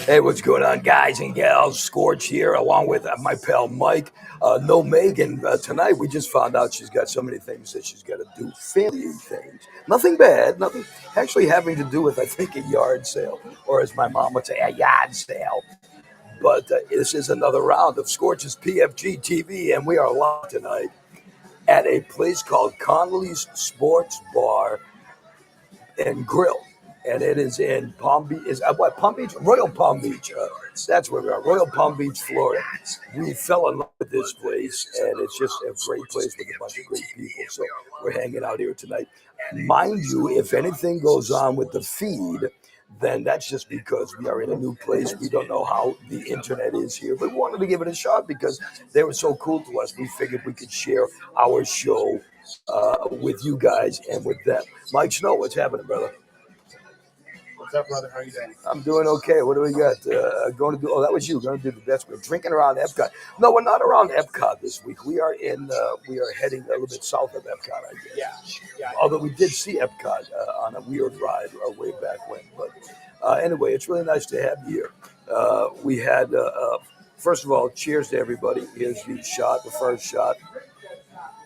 Hey, what's going on, guys and gals? Scorch here, along with my pal Mike. No Megan tonight. We just found out she's got so many things that she's got to do. Family things. Nothing bad. Nothing actually having to do with, I think, a yard sale, or as my mom would say, a yard sale. But this is another round of Scorch's PFG-TV, and we are live tonight at a place called Connolly's Sports Bar and Grill, and it is in Palm Beach. Is what Palm Beach? Royal Palm Beach. That's where we are. Royal Palm Beach, Florida. We fell in love with this place, and it's just a great place with a bunch of great people. So we're hanging out here tonight. Mind you, if anything goes on with the feed, then that's just because we are in a new place. We don't know how the internet is here, but we wanted to give it a shot because they were so cool to us. We figured we could share our show with you guys and with them. Mike Snow, what's happening, brother? What's up, brother? How are you doing? I'm doing okay. What do we got? Going to do? Oh, that was you. Going to do the best. We're drinking around Epcot. No, we're not around Epcot this week. We are in. We are heading a little bit south of Epcot, I guess. Yeah. Although we did see Epcot on a weird ride way back when. But anyway, it's really nice to have you here. We had. First of all, cheers to everybody. Here's the shot, the first shot.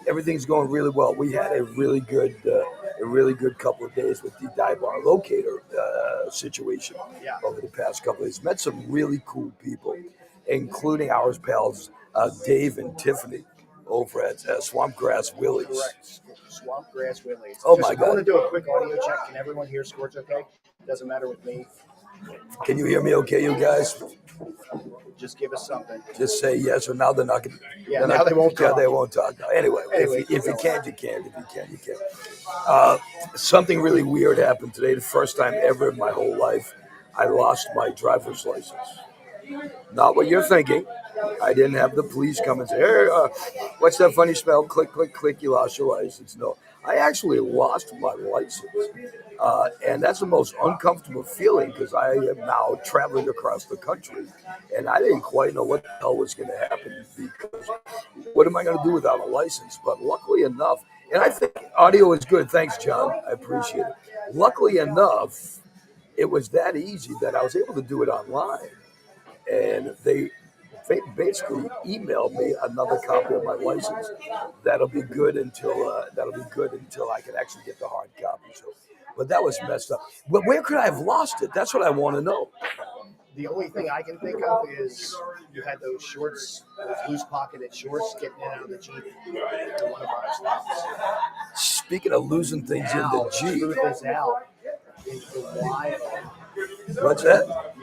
Everything's going really well. We had a really good couple of days with the dive bar locator situation over the past couple of days. Met some really cool people, including our pals Dave and Tiffany over at Swampgrass Willie's. Correct. Swampgrass Willie's. Oh my God! I want to do a quick audio check. Can everyone hear Scorch okay? Doesn't matter with me. Can you hear me okay, you guys? Just give us something. Just say yes, or now they're not going to. Yeah, now they won't talk. Yeah, they won't talk now. Anyway, if you can, you can. If you can, you can. Something really weird happened today. The first time ever in my whole life, I lost my driver's license. Not what you're thinking. I didn't have the police come and say, hey, what's that funny smell? Click, click, click, you lost your license. No, I actually lost my license. And that's the most uncomfortable feeling because I am now traveling across the country. And I didn't quite know what the hell was going to happen because what am I going to do without a license? But luckily enough, and I think audio is good. Thanks, John. I appreciate it. Luckily enough, it was that easy that I was able to do it online. And they basically emailed me another copy of my license. That'll be good until I can actually get the hard copy. So, but that was messed up. But where could I have lost it? That's what I want to know. The only thing I can think of is you had those shorts, those loose pocketed shorts, getting in and out of the Jeep at one of our stops. Speaking of losing things in the Jeep, truth is out in the wild. What's that?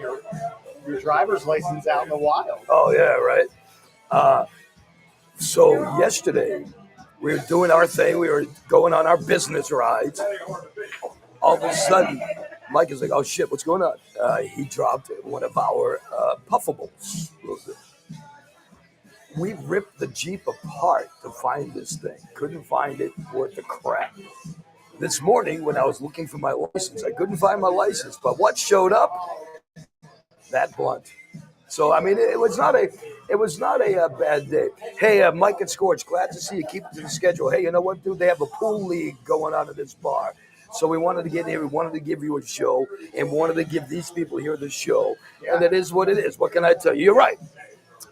Your driver's license out in the wild. Oh yeah, right. So yesterday we were doing our thing. We were going on our business rides. All of a sudden, Mike is like, "Oh shit, what's going on?" He dropped one of our puffables. We ripped the Jeep apart to find this thing. Couldn't find it worth a crap. This morning, when I was looking for my license, I couldn't find my license. But what showed up? That blunt. So I mean, it was not a bad day. Hey, Mike and Scorch, glad to see you. Keep it to the schedule. Hey, you know what, dude? They have a pool league going on at this bar. So we wanted to get here. We wanted to give you a show, and we wanted to give these people here the show. Yeah. And it is what it is. What can I tell you? You're right.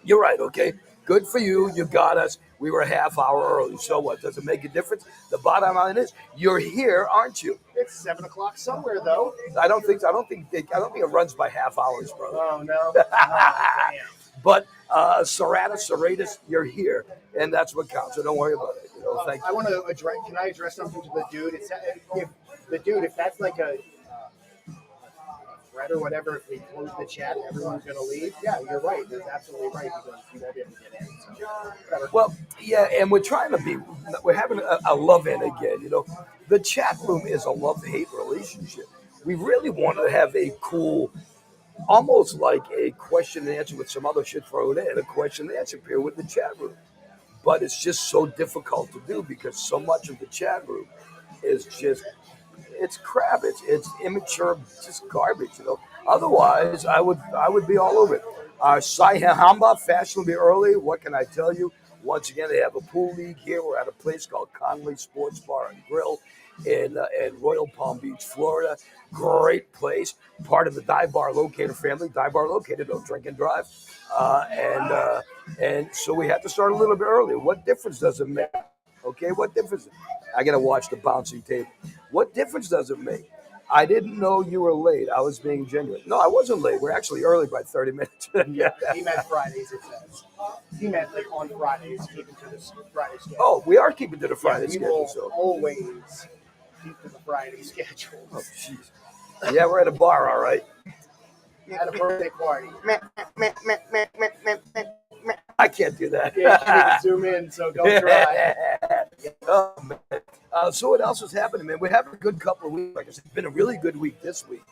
You're right. Okay. Good for you. You got us. We were a half hour early. So what? Does it make a difference? The bottom line is, you're here, aren't you? It's 7 o'clock somewhere, though. I don't think it runs by half hours, brother. Oh no. But Serratus, you're here, and that's what counts. So don't worry about it. Thank you. I want to address. Can I address something to the dude? If that's like a threat or whatever, if we close the chat, everyone's going to leave. Yeah, you're right. That's absolutely right because you won't be able to get in. So, well, yeah, and we're having a love in again. The chat room is a love-hate relationship. We really wanted to have a cool, almost like a question and answer with some other shit thrown in, a question and answer period with the chat room. But it's just so difficult to do because so much of the chat room is just, it's crap. It's immature, just garbage. Otherwise, I would be all over it. Hamba fashionably early. What can I tell you? Once again, they have a pool league here. We're at a place called Connolly Sports Bar and Grill. in Royal Palm Beach, Florida. Great place, part of the Dive Bar Locator family. Dive Bar Locator, don't drink and drive. And so we had to start a little bit earlier. What difference does it make? Okay, what difference? I got to watch the bouncing table. What difference does it make? I didn't know you were late. I was being genuine. No, I wasn't late. We're actually early by 30 minutes. Yeah, he meant Fridays, it says. He meant like on Fridays, keeping to this Friday schedule. Oh, we are keeping to the Friday we schedule. will So. always keep to the Friday schedule. Oh, jeez. Yeah, we're at a bar, all right. At a birthday party. I can't do that. Yeah, you can zoom in, so don't try. Oh, man. So what else is happening, man? We're having a good couple of weeks. Like I said, it's been a really good week this week.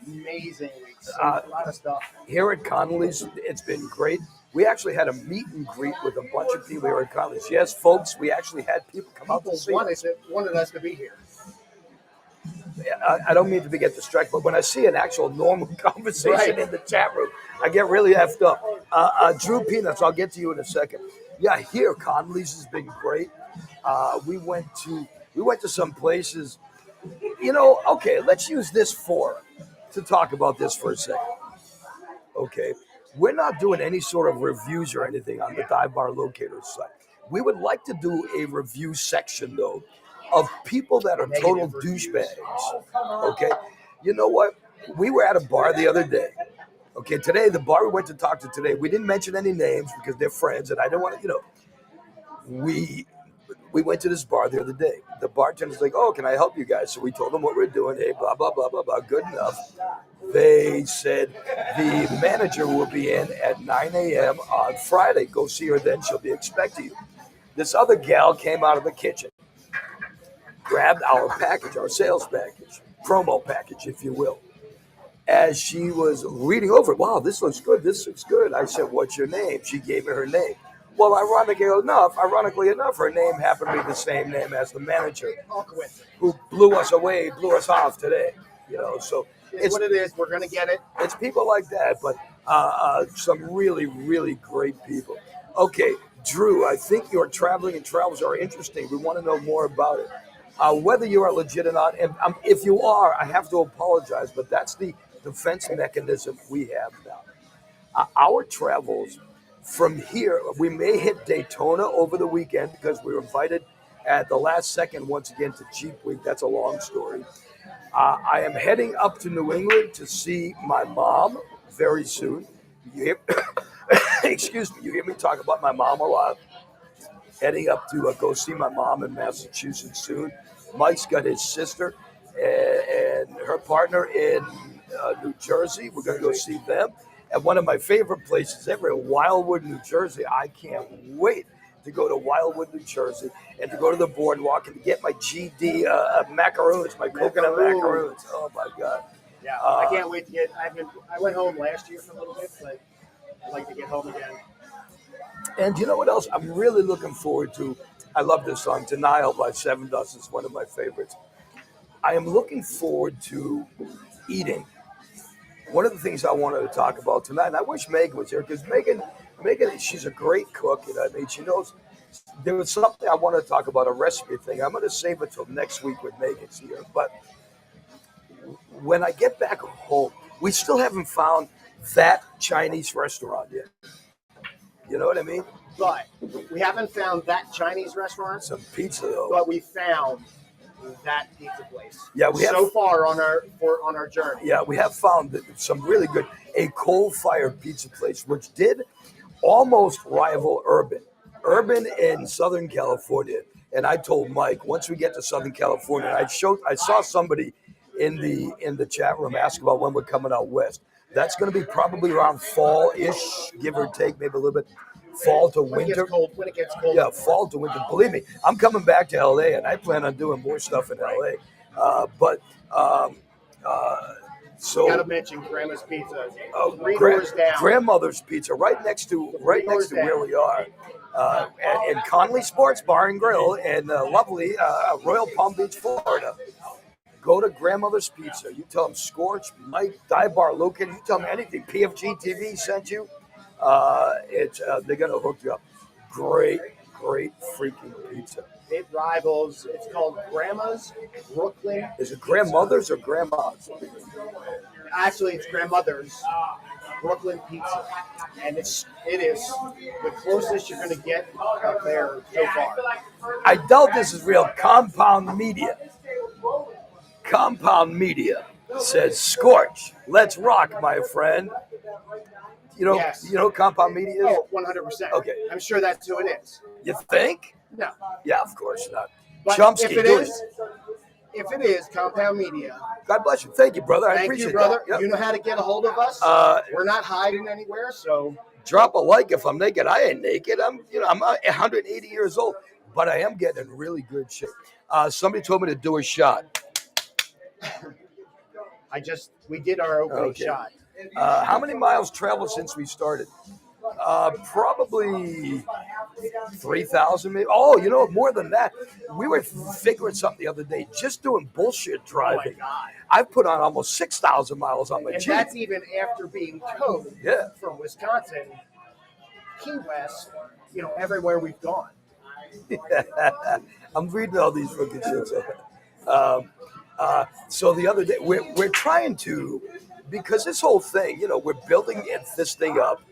Amazing week. So, a lot of stuff. Here at Connolly's, it's been great. We actually had a meet and greet with a bunch of people here at Connolly's. Yes, folks, we actually had people come out to see us. Wanted us to be here. I don't mean to get distracted, but when I see an actual normal conversation in the chat room, I get really effed up. Drew Peanuts, I'll get to you in a second. Yeah, here Connolly's has been great. We went to some places. You know, okay, let's use this forum to talk about this for a second. Okay, we're not doing any sort of reviews or anything on the Dive Bar Locator site. We would like to do a review section though of people that are total douchebags. Okay, you know what? We were at a bar the other day. Okay, today the bar we went to talk to today, we didn't mention any names because they're friends, and I don't want to, you know. We went to this bar the other day. The bartender's like, "Oh, can I help you guys?" So we told them what we're doing. Hey, blah blah blah blah blah. Good enough. They said the manager will be in at 9 a.m. on Friday. Go see her then. She'll be expecting you. This other gal came out of the kitchen, grabbed our package, our sales package, promo package, if you will. As she was reading over it, wow, this looks good. This looks good. I said, "What's your name?" She gave me her name. Well, ironically enough, her name happened to be the same name as the manager who blew us away, blew us off today. You know, so it's what it is. We're gonna get it. It's people like that, but some really, really great people. Okay, Drew, I think your traveling and travels are interesting. We want to know more about it. Whether you are legit or not, and if you are, I have to apologize, but that's the defense mechanism we have now. Our travels from here, we may hit Daytona over the weekend because we were invited at the last second once again to Jeep Week. That's a long story. I am heading up to New England to see my mom very soon. Excuse me, you hear me talk about my mom a lot. Heading up to go see my mom in Massachusetts soon. Mike's got his sister and her partner in New Jersey. We're going to go see them at one of my favorite places ever, Wildwood, New Jersey. I can't wait to go to Wildwood, New Jersey, and to go to the boardwalk and to get my GD macaroons, my coconut macaroons. Oh my God! Yeah, I can't wait to get. I went home last year for a little bit, but I'd like to get home again. And you know what else I'm really looking forward to? I love this song, Denial by Seven Dust. It's one of my favorites. I am looking forward to eating. One of the things I wanted to talk about tonight, and I wish Megan was here, because Megan, she's a great cook. You know what I mean? She knows. There was something I wanted to talk about, a recipe thing. I'm going to save it till next week when Megan's here. But when I get back home, we still haven't found that Chinese restaurant yet. You know what I mean? But we haven't found that Chinese restaurant. Some pizza though. But we found that pizza place. Yeah, we have so far on our journey. Yeah, we have found some really good coal-fired pizza place, which did almost rival Urban in Southern California. And I told Mike, once we get to Southern California, I saw somebody in the chat room ask about when we're coming out west. That's going to be probably around fall-ish, give or take, maybe a little bit. Fall to winter. When it gets cold. Yeah, fall to winter. Believe me, I'm coming back to LA, and I plan on doing more stuff in LA. So got to mention Grandma's Pizza. 3 doors down. Grandmother's Pizza, right next to where we are, and Conley Sports Bar and Grill in lovely Royal Palm Beach, Florida. Go to Grandmother's Pizza. You tell them Scorch, Mike, Dive Bar Locator. You tell them anything. PFG-TV sent you. They're gonna hook you up. Great great freaking pizza. It rivals. It's called Grandma's Brooklyn. Is it grandmother's or grandma's? Actually, it's Grandmother's Brooklyn Pizza, and it is the closest you're going to get up there so far. I doubt this is real. Compound Media. Compound Media says Scorch. Let's rock, my friend. Yes. You know who Compound Media is? Oh, 100%. Okay. I'm sure that's who it is. You think? No. Yeah, of course not. But Chomsky, if it is Compound Media, God bless you. Thank you, brother. I thank appreciate you, brother. that. Yep. You know how to get a hold of us. We're not hiding anywhere, so Drop a like if I'm naked. I ain't naked. I'm 180 years old, but I am getting in really good shape. Somebody told me to do a shot. we did our opening Okay. shot. How many miles traveled since we started? Probably 3,000 maybe. Oh, more than that. We were figuring something the other day, just doing bullshit driving. Oh my God. I've put on almost 6,000 miles on my And Jeep. that's even after being towed from Wisconsin, Key West, everywhere we've gone. I'm reading all these fucking shits. So the other day, we're trying to, because this whole thing, we're building this thing up.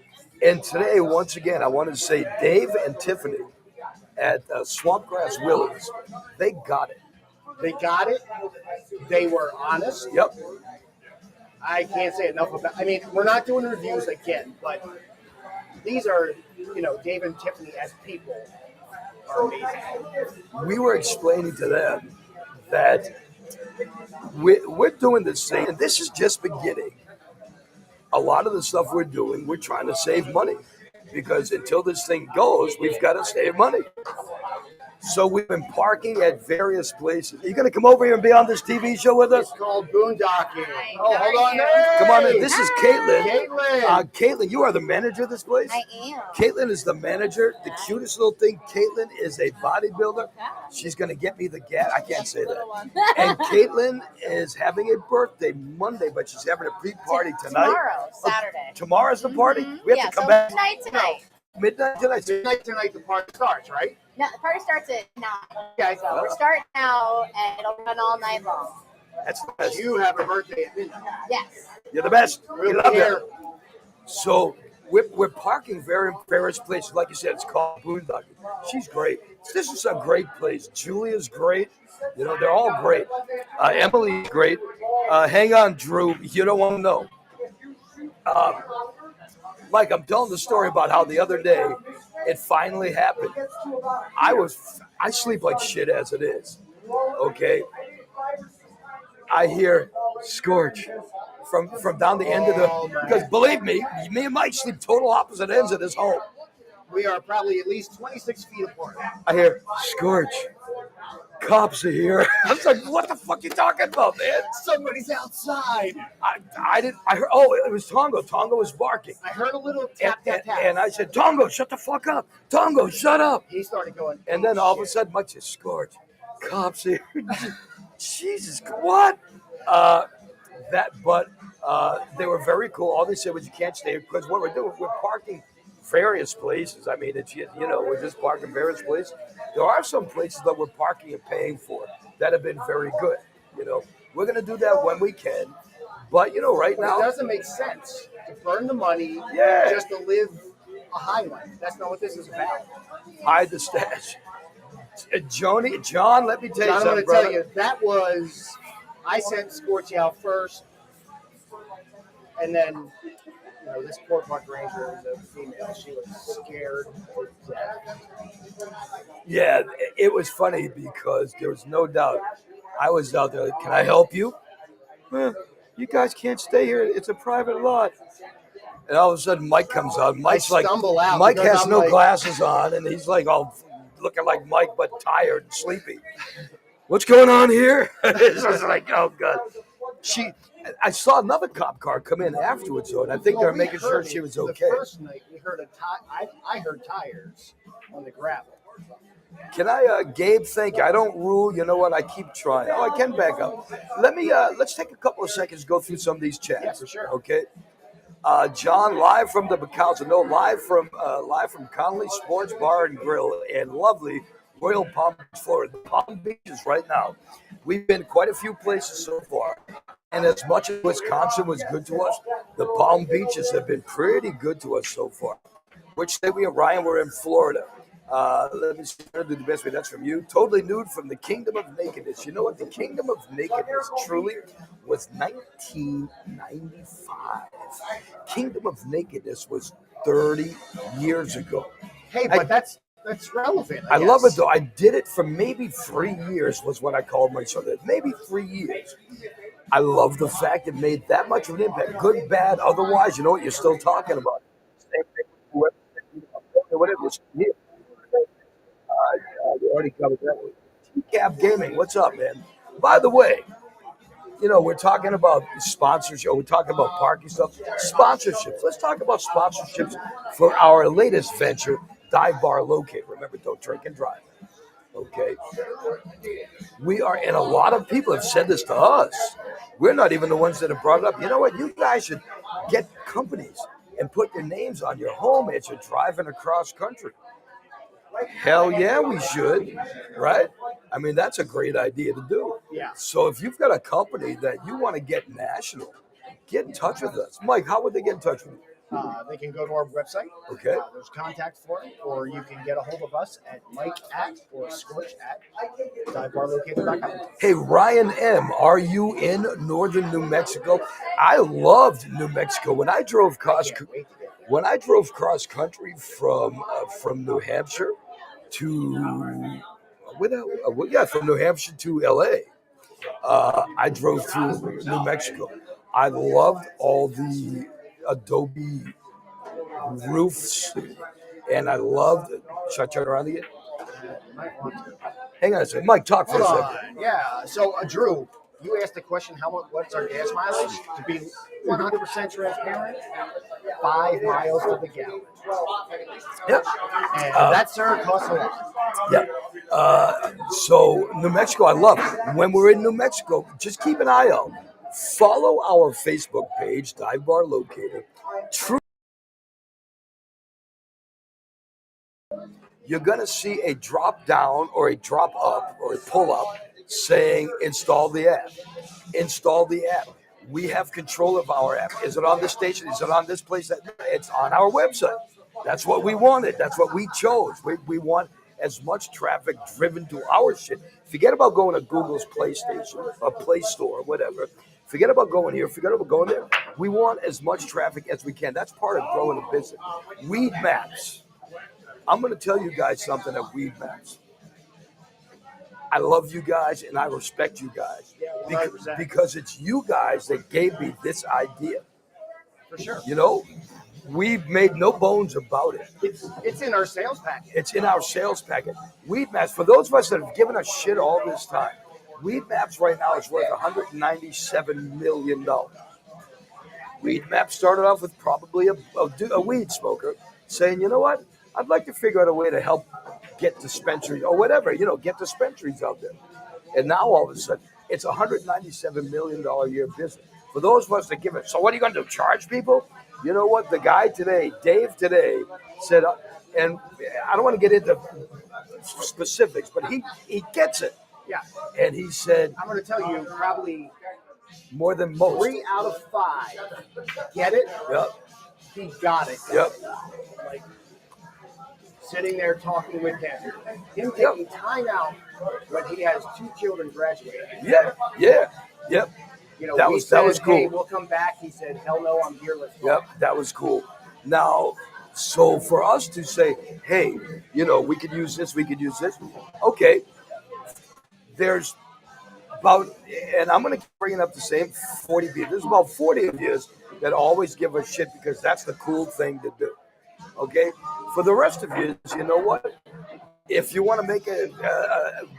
And today, once again, I wanted to say Dave and Tiffany at Swampgrass Willie's, they got it. They got it. They were honest. Yep. I can't say enough about. I mean, we're not doing reviews again, but these are, Dave and Tiffany as people are amazing. We were explaining to them that we're doing this thing, and this is just beginning. A lot of the stuff we're doing, we're trying to save money, because until this thing goes, we've got to save money. So we've been parking at various places. Are you going to come over here and be on this TV show with us? It's called boondocking. Oh, hold on there. Come on in. This is Caitlin. Caitlin. Caitlin, you are the manager of this place? I am. Caitlin is the manager. The cutest little thing. Caitlin is a bodybuilder. She's going to get me the gas. I can't say that. And Caitlin is having a birthday Monday, but she's having a pre-party tonight. Tomorrow, Saturday. Tomorrow's the party? We have to come back. Tonight. Midnight tonight. Tonight the party starts, right? No, the party starts at 9. Okay. So we're starting now, and it'll run all night long. That's the best. You have a birthday at midnight. Yes. You're the best. We We'll love be here. you. So we're parking various places. Like you said, it's called Boondocking. She's great. This is a great place. Julia's great. They're all great. Emily's great. Hang on, Drew. You don't want to know. Mike, I'm telling the story about how the other day it finally happened. I sleep like shit as it is. Okay. I hear Scorch from down the end of the, because believe me and Mike sleep total opposite ends of this home. We are probably at least 26 feet apart. I hear Scorch. Cops are here. I was like, what the fuck you talking about, man? Somebody's outside. I didn't. I heard. Oh, it was Tongo. Tongo was barking. I heard a little tap, tap, tap. And I said, Tongo, shut the fuck up. Tongo, shut up. He started going. And then all of a sudden, Mike said, Scorch. Cops here. Jesus, what? They were very cool. All they said was you can't stay here, because what we're doing, we're parking various places. I mean, it's we're just parking various places. There are some places that we're parking and paying for that have been very good. We're going to do that when we can. But right now it doesn't make sense to burn the money just to live a high life. That's not what this is about. Hide the stash. John, let me tell you John, something, I'm going to brother. tell you, that was, I sent Scorch out first, and then, this poor park ranger was a female. She was scared to death. Yeah, it was funny because there was no doubt. I was out there, like, can I help you? You guys can't stay here. It's a private lot. And all of a sudden, Mike comes out. Mike's like, out Mike has I'm no like, glasses on, and he's like all looking like Mike, but tired and sleepy. What's going on here? It's just like, oh God. I saw another cop car come in afterwards, though, and I think they're making sure she was okay. The first night we heard I heard tires on the gravel. Can I, Gabe? Thank you. I don't rule. You know what? I keep trying. Oh, I can back up. Let's take a couple of seconds to go through some of these chats. Yeah, for sure. Okay. John, live from the Council, no, live from Conley Sports Bar and Grill in lovely Royal Palm Beach, Florida. Palm Beaches right now. We've been quite a few places so far, and as much as Wisconsin was good to us, the Palm Beaches have been pretty good to us so far. Which state we in? Ryan, we're in Florida. Let me see. I'm gonna do the best way. That's from you. Totally nude from the Kingdom of Nakedness. You know what? The Kingdom of Nakedness truly was 1995. Kingdom of Nakedness was 30 years ago. Hey, but that's relevant. I love it though. I did it for maybe 3 years. Was what I called my show. Maybe 3 years. I love the fact it made that much of an impact. Good, bad, otherwise. You know what? You're still talking about. Same thing with whoever. Whatever was here. We already covered that one. TCAP Gaming, what's up, man? By the way, we're talking about sponsorship. We're talking about parking stuff. Sponsorships. Let's talk about sponsorships for our latest venture, Dive Bar Locator. Remember, don't drink and drive. Okay. We are, and a lot of people have said this to us. We're not even the ones that have brought it up. You know what? You guys should get companies and put their names on your home as you're driving across country. Hell yeah, we should, right? I mean, that's a great idea to do. Yeah. So if you've got a company that you want to get national, get in touch with us. Mike, how would they get in touch with you? They can go to our website. Okay. There's contact for it, or you can get a hold of us at Mike at or Scorch at divebarlocator.com. Hey, Ryan M., are you in northern New Mexico? I loved New Mexico when I drove cross country from New Hampshire to from New Hampshire to LA. I drove through New Mexico. I loved all the adobe roofs, and I loved it. Should I turn around again? Hang on a second. Mike, talk for a Hold second. on. Yeah. So, Drew, you asked the question, what's our gas mileage? To be 100% transparent, 5 miles to the gallon. Yep. And that, sir, costs a lot. Yep. So New Mexico, I love it. When we're in New Mexico, just keep an eye out. Follow our Facebook page, Dive Bar Locator. You're going to see a drop down or a drop up or a pull up saying install the app. Install the app. We have control of our app. Is it on this station? Is it on this place? It's on our website. That's what we wanted. That's what we chose. We want as much traffic driven to our shit. Forget about going to Google's Play Station or Play Store or whatever. Forget about going here. Forget about going there. We want as much traffic as we can. That's part of growing a business. Weed Maps. I'm going to tell you guys something at Weed Maps. I love you guys and I respect you guys because it's you guys that gave me this idea. For sure. We've made no bones about it. It's in our sales package. It's in our sales package. Weed Maps, for those of us that have given us shit all this time, Weed Maps right now is worth $197 million. Weed Maps started off with probably a weed smoker saying, you know what? I'd like to figure out a way to help get dispensaries or whatever, get dispensaries out there. And now all of a sudden, it's a $197 million a year business. For those of us that give it, so what are you going to do, charge people? You know what? The guy today, Dave today, said, and I don't want to get into specifics, but he gets it. Yeah. And he said, I'm going to tell you probably more than most. 3 out of 5 get it. Yep. He got it. Yep. Like, sitting there talking with him taking time out when he has 2 children graduating. Yep. That was cool. Hey, we'll come back. He said, hell no, I'm here. Let's go. Yep, that was cool. Now, so for us to say, hey, we could use this, okay, there's about, and I'm going to keep bringing up the same 40 people. There's about 40 of you that always give us shit because that's the cool thing to do. Okay? For the rest of you, you know what? If you want to make it,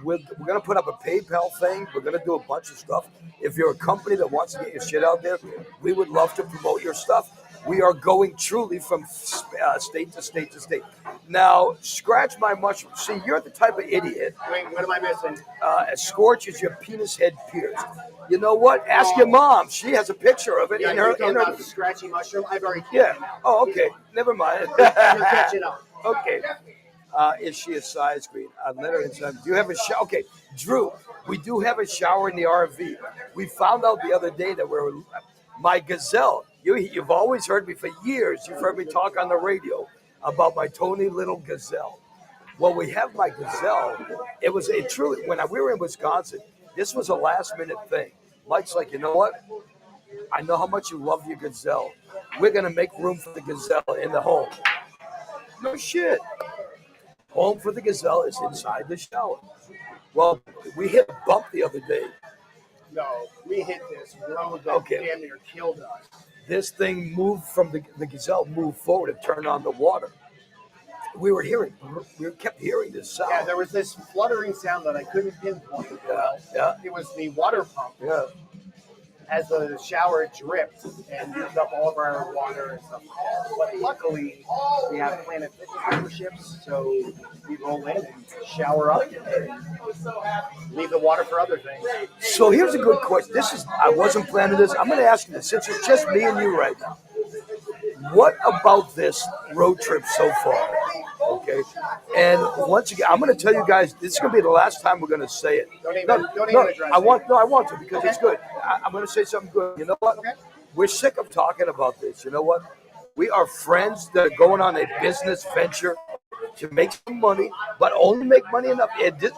we're going to put up a PayPal thing. We're going to do a bunch of stuff. If you're a company that wants to get your shit out there, we would love to promote your stuff. We are going truly from state to state to state. Now, scratch my mushroom. See, you're the type of idiot. Wait, what am I missing? Scorch is your penis head pierced. You know what? Ask your mom. She has a picture of it Yeah, in you're her. talking In her about the scratchy mushroom. I've already yeah. taken it out. Oh, okay. Never mind. You're catching up. Okay. Is she a size queen? Let her inside. Do you have a shower? Okay, Drew, we do have a shower in the RV. We found out the other day that my gazelle. You've always heard me for years. You've heard me talk on the radio about my Tony little gazelle. Well, we have my gazelle. It was a truly when we were in Wisconsin. This was a last minute thing. Mike's like, you know what? I know how much you love your gazelle. We're gonna make room for the gazelle in the home. No shit. Home for the gazelle is inside the shower. Well, we hit a bump the other day. No, we hit this road that Okay. damn near killed us. This thing moved from the gazelle moved forward and turned on the water. We kept hearing this sound. Yeah, there was this fluttering sound that I couldn't pinpoint. Yeah. It was the water pump Yeah. as the shower dripped and used up all of our water and stuff like that. But luckily, we have Planet Fitness memberships, so we roll in and shower up and leave the water for other things. So here's a good question. I wasn't planning this. I'm going to ask you this since it's just me and you right now. What about this road trip so far? Okay. And once again, I'm going to tell you guys, this is going to be the last time we're going to say it. Don't even address it. I want to because it's good. I'm going to say something good. You know what? Okay. We're sick of talking about this. You know what? We are friends that are going on a business venture to make some money, but only make money enough.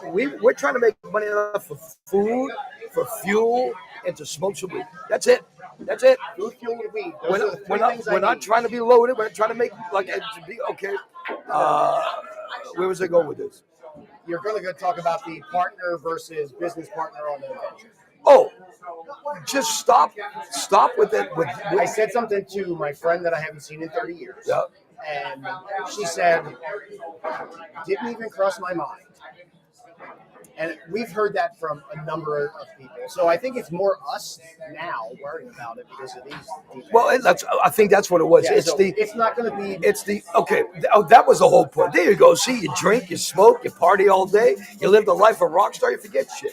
We're trying to make money enough for food, for fuel, and to smoke some weed. That's it. That's it. Food, fuel, and weed. We're Those are the three things I not need. trying to be loaded. We're trying to make to be okay. Where was I going with this? You're going to go talk about the partner versus business partner on the adventure. Oh, just stop with it. I said something to my friend that I haven't seen in 30 years. Yeah. And she said, didn't even cross my mind. And we've heard that from a number of people. So I think it's more us now worrying about it because of these defenses. Well, I think that's what it was. Yeah, it's not going to be. Okay. Oh, that was the whole point. There you go. See, you drink, you smoke, you party all day, you live the life of a rock star, you forget shit.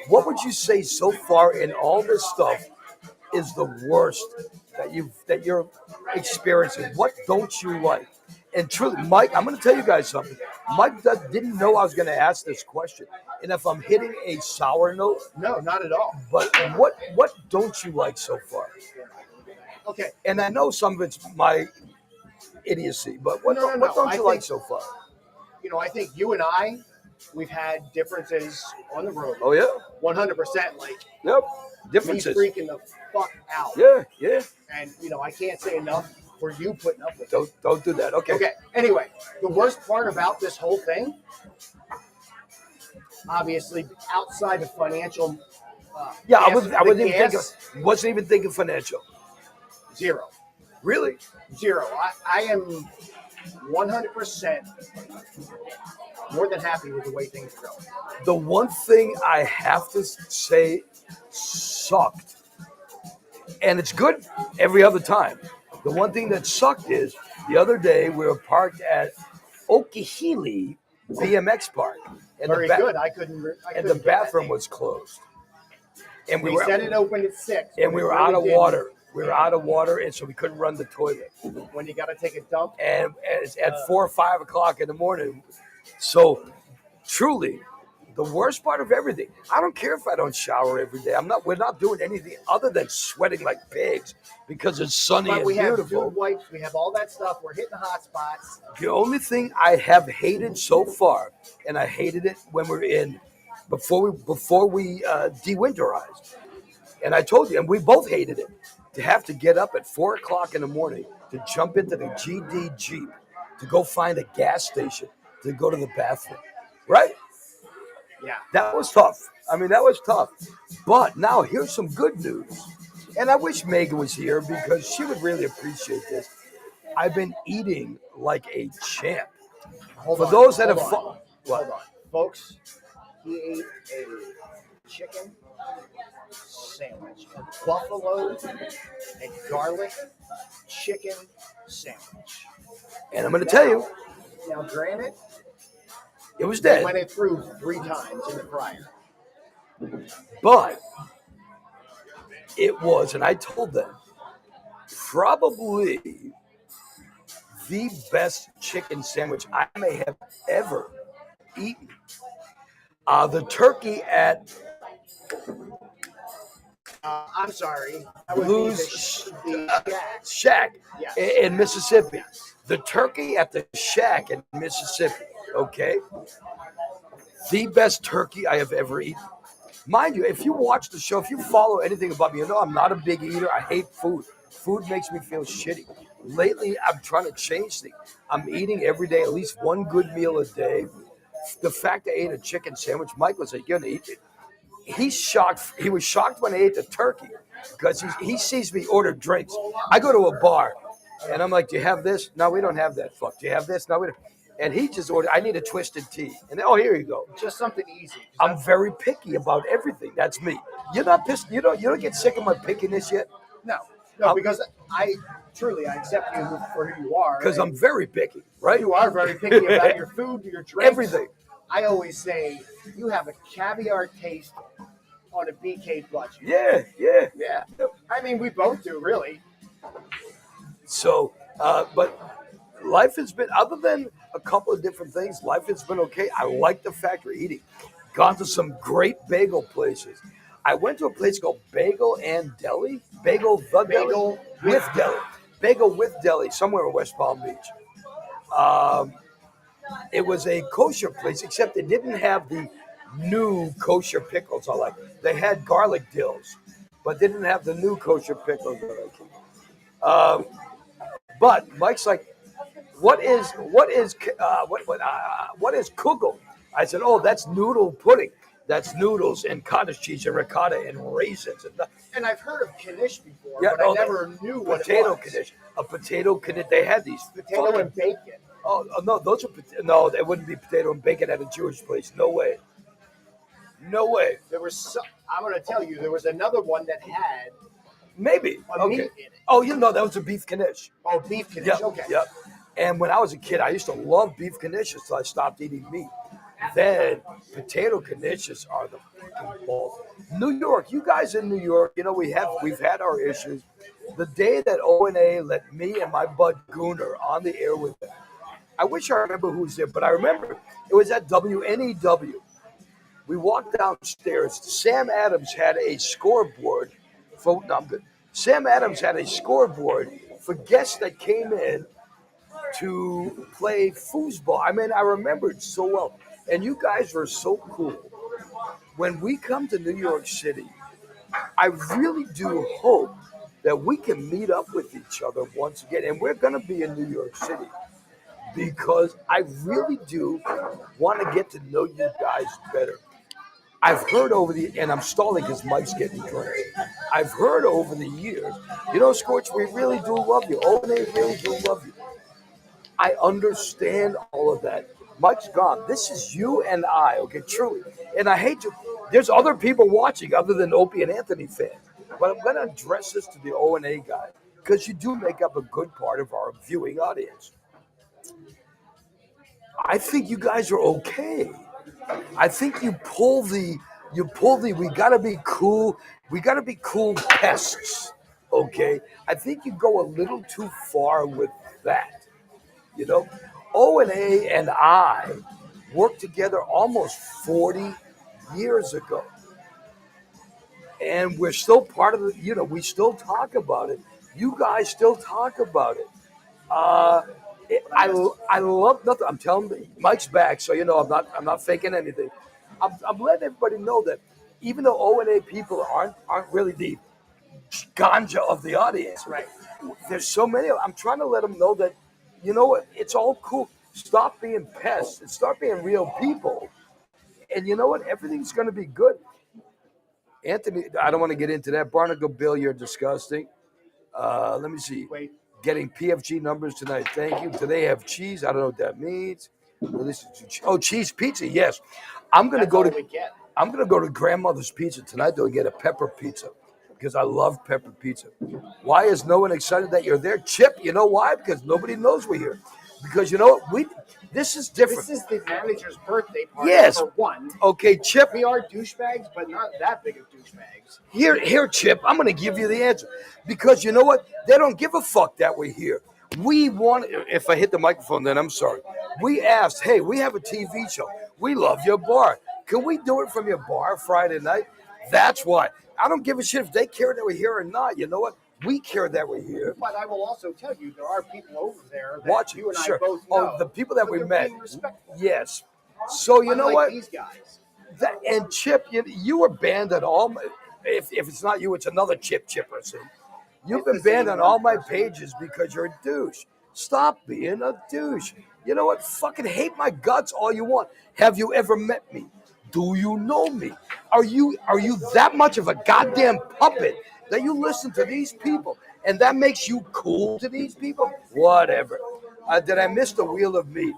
What would you say so far in all this stuff is the worst that you're experiencing? What don't you like? And truly, Mike, I'm going to tell you guys something. Mike didn't know I was going to ask this question. And if I'm hitting a sour note, No, not at all. but what don't you like so far? Okay. And I know some of it's my idiocy, but what No. don't I you like think- so far? I think you and I, we've had differences on the road. Oh yeah, 100%. Like, yep, me differences. freaking the fuck out. Yeah. And, I can't say enough for you putting up with it. Don't do that. Okay. Okay. Anyway, the worst part about this whole thing, obviously, outside of financial. Yeah, I gas, wasn't even thinking financial. zero. Really? Zero. I am 100% more than happy with the way things are going. The one thing I have to say sucked, and it's good every other time. The one thing that sucked is the other day we were parked at Okehele BMX Park, and Very good. I couldn't. the bathroom was closed, and We said it opened at 6. and we were out of water. We were out of water, and so we couldn't run the toilet. When you got to take a dump. And it's at 4 or 5 o'clock in the morning. So, truly, the worst part of everything. I don't care if I don't shower every day. We're not doing anything other than sweating like pigs because it's sunny But and we have beautiful. dude wipes. We have all that stuff. We're hitting the hot spots. The only thing I have hated so far, and I hated it when we're in before we de-winterized, and I told you, and we both hated it, to have to get up at 4 o'clock in the morning to jump into the GD Jeep to go find a gas station to go to the bathroom, right? Yeah. That was tough. That was tough. But now here's some good news. And I wish Megan was here because she would really appreciate this. I've been eating like a champ. Hold For on, those that hold have on, hold on. Folks, he ate a chicken sandwich, a buffalo and garlic chicken sandwich. And I'm going to tell you, Now, granted, It was they dead, went it through 3 times in the fryer. but it was, and I told them, probably the best chicken sandwich I may have ever eaten. The turkey at I'm sorry. That would Blues be the Shack. Shack Yes. in Mississippi. The turkey at the Shack in Mississippi, okay? The best turkey I have ever eaten. Mind you, if you watch the show, if you follow anything about me, you know I'm not a big eater. I hate food. Food makes me feel shitty. Lately, I'm trying to change things. I'm eating every day, at least one good meal a day. The fact I ate a chicken sandwich, Mike was like, "You're gonna eat it." He's shocked. He was shocked when I ate the turkey because he sees me order drinks. I go to a bar and I'm like, "Do you have this?" "No, we don't have that." "Fuck, do you have this?" "No, we don't." And he just ordered, "I need a twisted tea." And then, "Oh, here you go." Just something easy. I'm very picky about everything. That's me. You're not pissed. You don't get sick of my pickiness yet? No, because I accept you for who you are. Because I'm very picky, right? You are very picky about your food, your drinks. Everything. I always say you have a caviar taste on a BK budget. Yeah. Yeah. I mean, we both do, really. So, but life has been, other than a couple of different things, life has been okay. I like the fact we're eating. Gone to some great bagel places. I went to a place called Bagel and Deli. Bagel with Deli. Bagel with Deli, somewhere in West Palm Beach. It was a kosher place, except it didn't have the new kosher pickles I like. They had garlic dills, but they didn't have the new kosher pickles that I like. But Mike's like, what is kugel? I said, "Oh, that's noodle pudding. That's noodles and cottage cheese and ricotta and raisins and I've heard of knish before, but I never knew what potato it was. knish. A potato knish. They had these Potato and bacon. Oh no, those are no. They wouldn't be potato and bacon at a Jewish place. No way. No way. There was I'm going to tell you, there was another one that had maybe meat in it. Oh, that was a beef knish. Oh, beef knish. Yep, Okay. Yep. And when I was a kid, I used to love beef knishes until I stopped eating meat. Then potato knishes are the ball. New York, you guys in New York, we've had our issues. The day that O&A let me and my bud Gooner on the air with them, I wish I remember who was there, but I remember it was at WNEW. We walked downstairs. Sam Adams had a scoreboard. Sam Adams had a scoreboard for guests that came in to play foosball. I mean, I remember it so well. And you guys were so cool. When we come to New York City, I really do hope that we can meet up with each other once again. And we're going to be in New York City because I really do want to get to know you guys better. I've heard and I'm stalling because Mike's getting drinks. I've heard over the years, Scorch, we really do love you. O&A really do love you. I understand all of that. Mike's gone. This is you and I, okay, truly. And I hate to, there's other people watching other than Opie and Anthony fans. But I'm going to address this to the O&A guy because you do make up a good part of our viewing audience. I think you guys are okay. I think you pull the we gotta be cool pests, okay? I think you go a little too far with that. O&A and I worked together almost 40 years ago. And we're still part of we still talk about it. You guys still talk about it. I love nothing. I'm telling you, Mike's back, so I'm not faking anything. I'm letting everybody know that even though O&A people aren't really the ganja of the audience, right? There's so many. I'm trying to let them know that what, it's all cool. Stop being pests and start being real people. And you know what? Everything's going to be good. Anthony, I don't want to get into that. Barnacle Bill, you're disgusting. Let me see. Wait. Getting PFG numbers tonight. Thank you. Do they have cheese? I don't know what that means. Cheese pizza. Yes, I'm gonna go to Grandmother's Pizza tonight though and get a pepper pizza because I love pepper pizza. Why is no one excited that you're there, Chip? You know why? Because nobody knows we're here. Because you know what? This is different. This is the manager's birthday party Yes. for one. Okay, Chip. We are douchebags, but not that big of douchebags. Here, Chip. I'm going to give you the answer because you know what? They don't give a fuck that we're here. We want. If I hit the microphone, then I'm sorry. We asked, hey, we have a TV show. We love your bar. Can we do it from your bar Friday night? That's why. I don't give a shit if they care that we're here or not. You know what? We care that we're here. But I will also tell you, there are people over there that Watch you and sure. I both know. Oh, the people that but we they're met. being respectful. Yes. So you know Unlike what? These guys. And Chip, you were banned on all my. If it's not you, it's another Chipper. See, you've been banned on all my pages because you're a douche. Stop being a douche. You know what? Fucking hate my guts all you want. Have you ever met me? Do you know me? Are you that much of a goddamn puppet that you listen to these people and that makes you cool to these people? Whatever. Did I miss the wheel of meat?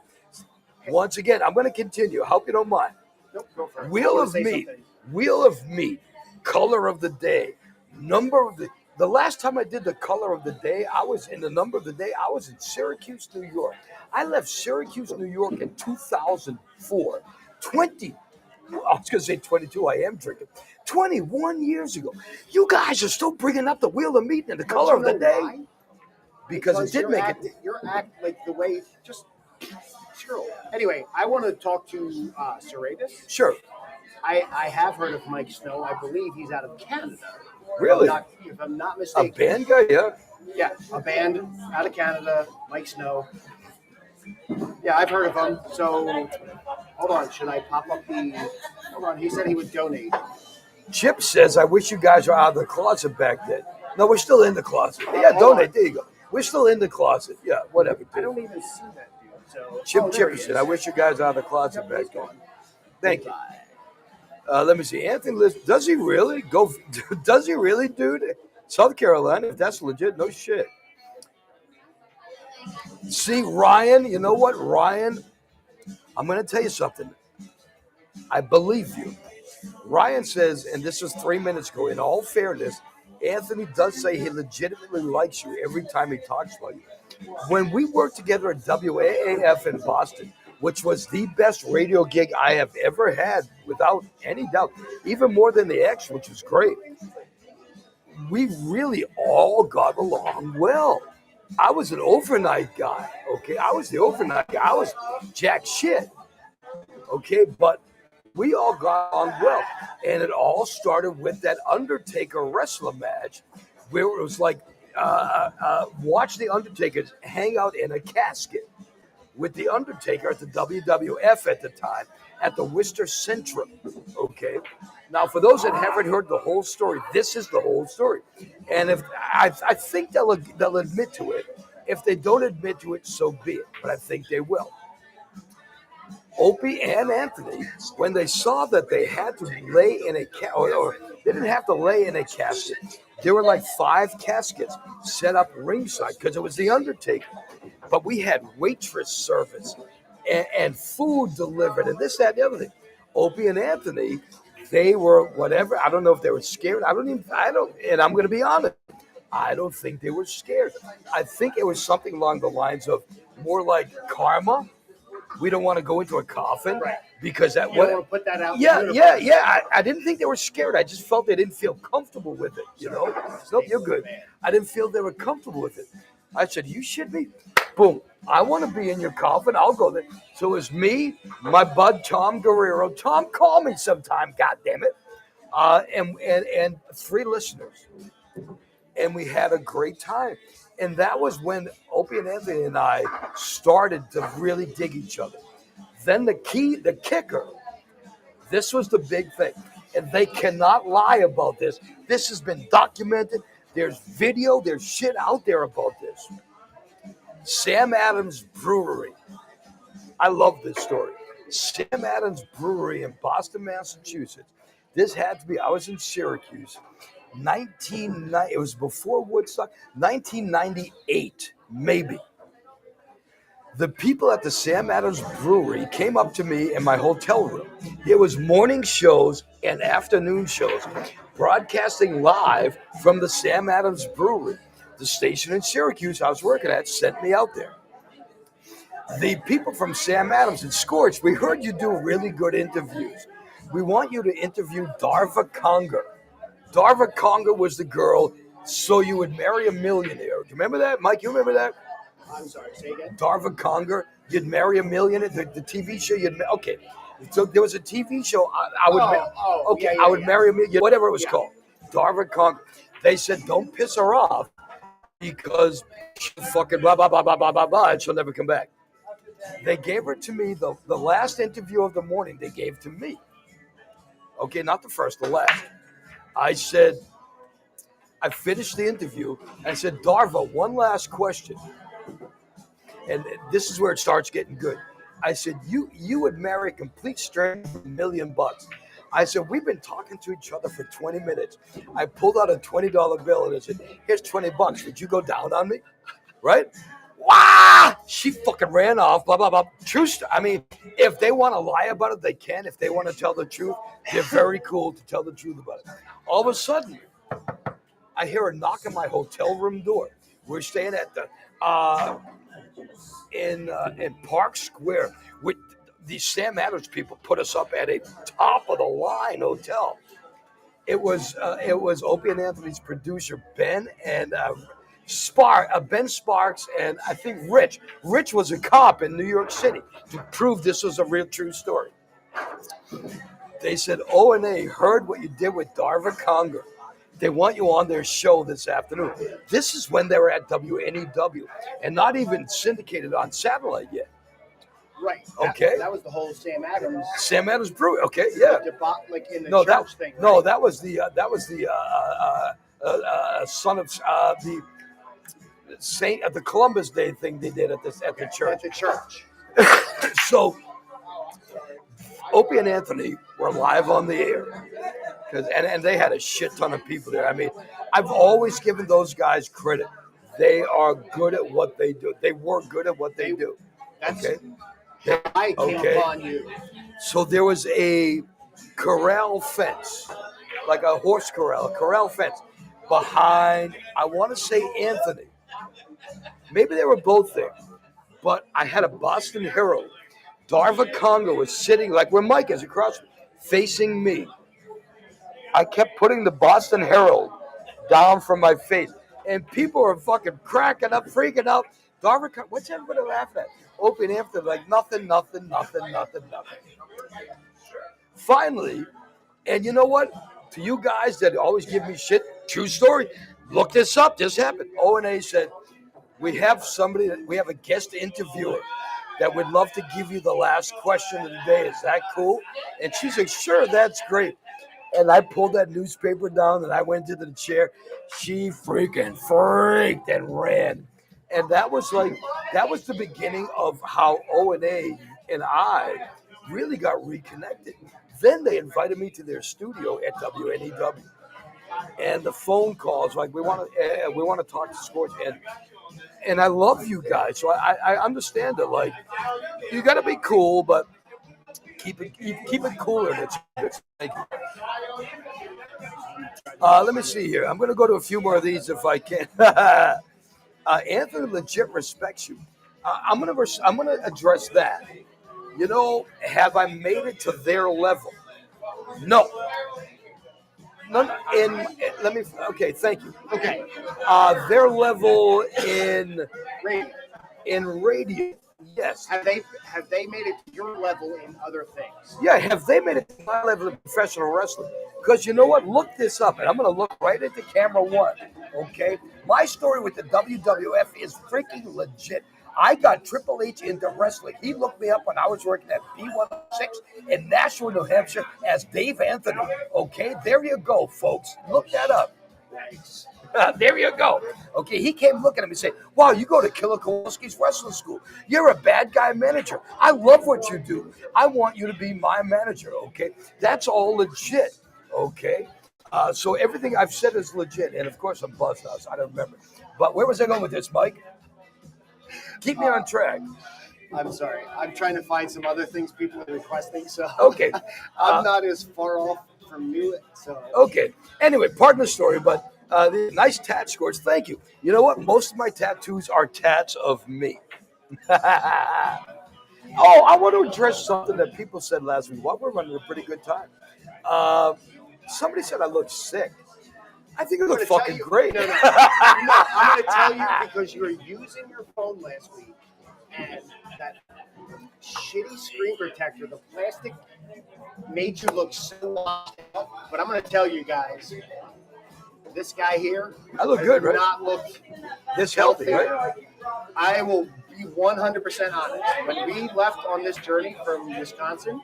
Once again, I'm going to continue. I hope you don't mind. Nope, go for it. Wheel of meat. Wheel of meat. Color of the day. Number of the last time I did the color of the day, I was in the number of the day. I was in Syracuse, New York. I left Syracuse, New York in 2004. I was going to say 22. I am drinking. 21 years ago. You guys are still bringing up the wheel of meat and the color of the day. Why? Because it did make it. Your act, like the way, just screw. Anyway, I want to talk to Serratus. Sure. I have heard of Mike Snow. I believe he's out of Canada. Really? If I'm not A mistaken. band guy, yeah. Yeah, a band out of Canada, Mike Snow. Yeah, I've heard of him. So, hold on. Should I pop up the... Hold on. He said he would donate. Chip says, I wish you guys were out of the closet back then. No, we're still in the closet. Yeah, donate. There you go. We're still in the closet. Yeah, whatever. I don't even see that dude. So, Chip there he Chipperson, is. I wish you guys were out of the closet Yep, back he's then. gone. Thank you. Goodbye. Let me see. Anthony Liz, does he really go? Does he really, dude? South Carolina, if that's legit, no shit. See, Ryan, you know what, Ryan? I'm going to tell you something. I believe you. Ryan says, and this was 3 minutes ago, in all fairness, Anthony does say he legitimately likes you every time he talks about you. When we worked together at WAAF in Boston, which was the best radio gig I have ever had, without any doubt, even more than the X, which was great, we really all got along well. I was an overnight guy, okay? I was the overnight guy. I was jack shit, okay? But we all got on well. And it all started with that Undertaker wrestler match where it was like, watch the Undertaker hang out in a casket with the Undertaker at the WWF at the time at the Worcester Centrum, okay? Now, for those that haven't heard the whole story, this is the whole story. And if I think they'll admit to it. If they don't admit to it, so be it. But I think they will. Opie and Anthony, when they saw that they had to lay in a or they didn't have to lay in a casket. There were like 5 caskets set up ringside because it was the Undertaker. But we had waitress service and food delivered and this, that, and the other thing. Opie and Anthony, they were whatever. I don't know if they were scared. And I'm going to be honest. I don't think they were scared. I think it was something along the lines of more like karma. We don't want to go into a coffin because that You don't want to put that out. Yeah. I didn't think they were scared. I just felt they didn't feel comfortable with it. You know? Nope, you're good. I didn't feel they were comfortable with it. I said, you should be. Boom. I want to be in your coffin. I'll go there. So it was me, my bud Tom Guerrero. Tom, call me sometime. God damn it. And 3 listeners. And we had a great time. And that was when Opie and Anthony and I started to really dig each other. Then the kicker, this was the big thing. And they cannot lie about this. This has been documented. There's video, there's shit out there about this. Sam Adams Brewery. I love this story. Sam Adams Brewery in Boston, Massachusetts. This had to be, I was in Syracuse. It was before Woodstock, 1998, maybe. The people at the Sam Adams Brewery came up to me in my hotel room. It was morning shows and afternoon shows, broadcasting live from the Sam Adams Brewery. The station in Syracuse I was working at sent me out there. the people from Sam Adams and Scorch, we heard you do really good interviews. We want you to interview Darva Conger. Darva Conger was the girl, so you would marry a millionaire. Do you remember that, Mike? You remember that? I'm sorry, say again. Darva Conger, you'd marry a millionaire. The TV show, okay. So there was a TV show. I would, I would marry a millionaire, whatever it was called. Darva Conger. They said, don't piss her off because she'll fucking blah blah blah blah blah blah blah, and she'll never come back. They gave her to me the last interview of the morning. They gave to me. Okay, not the first, the last. I said, I finished the interview. I said, Darva, one last question. And this is where it starts getting good. I said, you would marry a complete stranger for $1 million. I said, we've been talking to each other for 20 minutes. I pulled out a $20 bill and I said, here's $20. Would you go down on me? Right? Wow! She fucking ran off, blah, blah, blah. True story. I mean, if they want to lie about it, they can. If they want to tell the truth, they're very cool to tell the truth about it. All of a sudden, I hear a knock on my hotel room door. We're staying at the in Park Square. With these Sam Adams people put us up at a top of the line hotel. It was Opie and Anthony's producer Ben and Ben Sparks, and I think Rich. Rich was a cop in New York City to prove this was a real true story. They said, O&A heard what you did with Darva Conger. They want you on their show this afternoon. This is when they were at WNEW and not even syndicated on satellite yet. Right. Okay. That was the whole Sam Adams. Sam Adams Brewery. Okay. Yeah. Like in the church thing. Right? No, that was the son of the Saint at the Columbus Day thing they did at the church. At the church. So Opie and Anthony were live on the air. And they had a shit ton of people there. I mean, I've always given those guys credit. They are good at what they do. They were good at what they do. Okay. I came upon you. So there was a corral fence, like a horse corral, a corral fence behind, I want to say Anthony. Maybe they were both there. But I had a Boston Herald. Darva Conger was sitting like where Mike is across, facing me. I kept putting the Boston Herald down from my face. And people were fucking cracking up, freaking out. Darva Conger, what's everybody laughing at? Opie and Anthony, like nothing. Finally, and you know what? To you guys that always give me shit, true story, look this up. This happened. O&A said, we have a guest interviewer that would love to give you the last question of the day. Is that cool? And she said, sure, that's great. And I pulled that newspaper down and I went to the chair. She freaking freaked and ran. And that was the beginning of how O&A and I really got reconnected. Then they invited me to their studio at WNEW. And the phone calls, like we want to talk to Scorch, and I love you guys, so I understand it. Like you got to be cool, but keep it cooler. Thank you. Let me see here. I'm going to go to a few more of these if I can. Anthony legit respects you. I'm gonna address that. You know, have I made it to their level? No. Okay, thank you. Okay. Their level in radio. Yes. Have they made it to your level in other things? Yeah, have they made it to my level of professional wrestling? Because you know what? Look this up, and I'm going to look right at the camera one, okay? My story with the WWF is freaking legit. I got Triple H into wrestling. He looked me up when I was working at B106 in Nashua, New Hampshire as Dave Anthony, okay? There you go, folks. Look that up. Nice. There you go. Okay, he came looking at me and said, wow, you go to Killer Kowalski's wrestling school. You're a bad guy manager. I love what you do. I want you to be my manager, okay? That's all legit, okay? So everything I've said is legit. And, of course, I'm buzzed now, so I don't remember. But where was I going with this, Mike? Keep me on track. I'm sorry. I'm trying to find some other things people are requesting, so okay. I'm not as far off from you. So okay. Anyway, pardon the story, but the nice tat scores. Thank you. You know what? Most of my tattoos are tats of me. Oh, I want to address something that people said last week. Well, we're running a pretty good time. Uh, Somebody said I look sick. I think I I'm look gonna tell fucking you. great. No, no, no. I'm going to tell you because you were using your phone last week, and that shitty screen protector, the plastic, made you look so washed out. But I'm going to tell you guys, this guy here I look has good, right? not looked This healthy, healthy. right? I will be 100% honest. When we left on this journey from Wisconsin,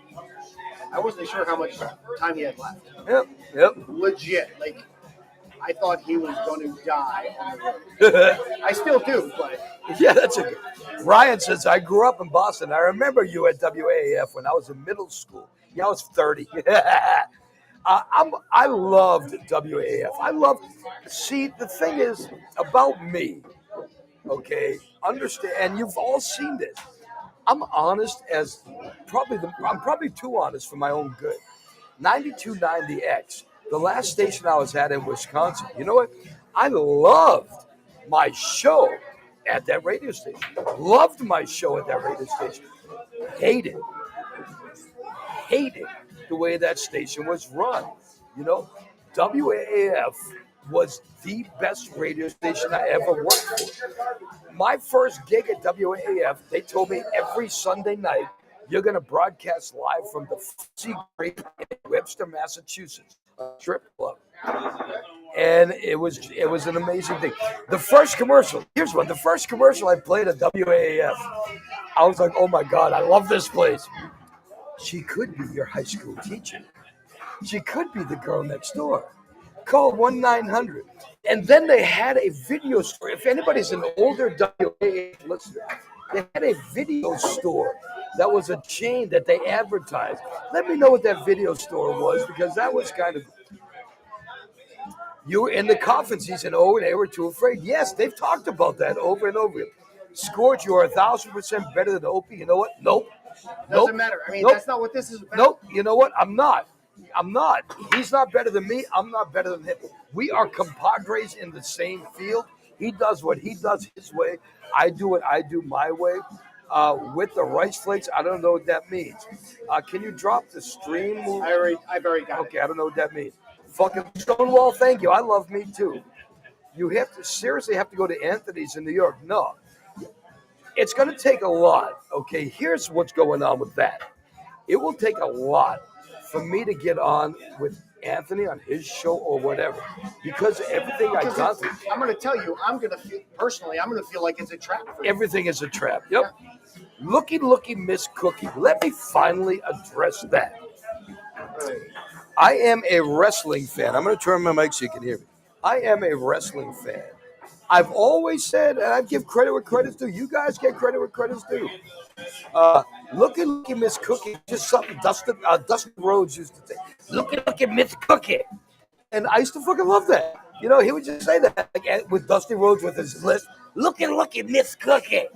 I wasn't sure how much time he had left. Yep, yep. Legit, like I thought he was going to die on the road. I still do, but Yeah, that's a good. Ryan says, I grew up in Boston. I remember you at WAAF when I was in middle school. Yeah, I was 30. I loved WAAF. See, the thing is about me, okay, understand, and you've all seen this. I'm honest I'm probably too honest for my own good. 9290X, the last station I was at in Wisconsin. You know what? I loved my show at that radio station. Loved my show at that radio station. Hated, hated the way that station was run. You know, WAAF was the best radio station I ever worked for. My first gig at WAAF, they told me every Sunday night, you're going to broadcast live from the Fuzzy Grape in Webster, Massachusetts, a strip club. And it was an amazing thing. The first commercial, here's one. The first commercial I played at WAAF, I was like, oh my God, I love this place. She could be your high school teacher. She could be the girl next door. Call 1-900. And then they had a video store. If anybody's an older WAAF listener, they had a video store that was a chain that they advertised. Let me know what that video store was, because that was kind of. You were in the coffins. He said, oh, they were too afraid. Yes, they've talked about that over and over again. Scorch, you are 1,000% better than Opie. You know what? Nope. doesn't matter. I mean, Nope. that's not what this is about. Nope. You know what? I'm not. He's not better than me. I'm not better than him. We are compadres in the same field. He does what he does his way. I do what I do my way. With the rice flakes, I don't know what that means. Can you drop the stream? I've already got Okay, I don't know what that means. Fucking Stonewall, thank you. I love me too. You have to seriously have to go to Anthony's in New York. No. It's going to take a lot. Okay, here's what's going on with that. It will take a lot for me to get on with Anthony on his show or whatever, because everything I've gone through. I'm going to tell you, I'm going to feel like it's a trap for you. Everything is a trap. Yep. Looky, Miss Cookie. Let me finally address that. I am a wrestling fan. I'm going to turn my mic so you can hear me. I am a wrestling fan. I've always said, and I give credit where credit's due. You guys get credit where credit's due. Looky, Miss Cookie, just something Dustin Rhodes used to say. Looky, Miss Cookie. And I used to fucking love that. You know, he would just say that like, with Dusty Rhodes with his list. Looky, Miss Cookie.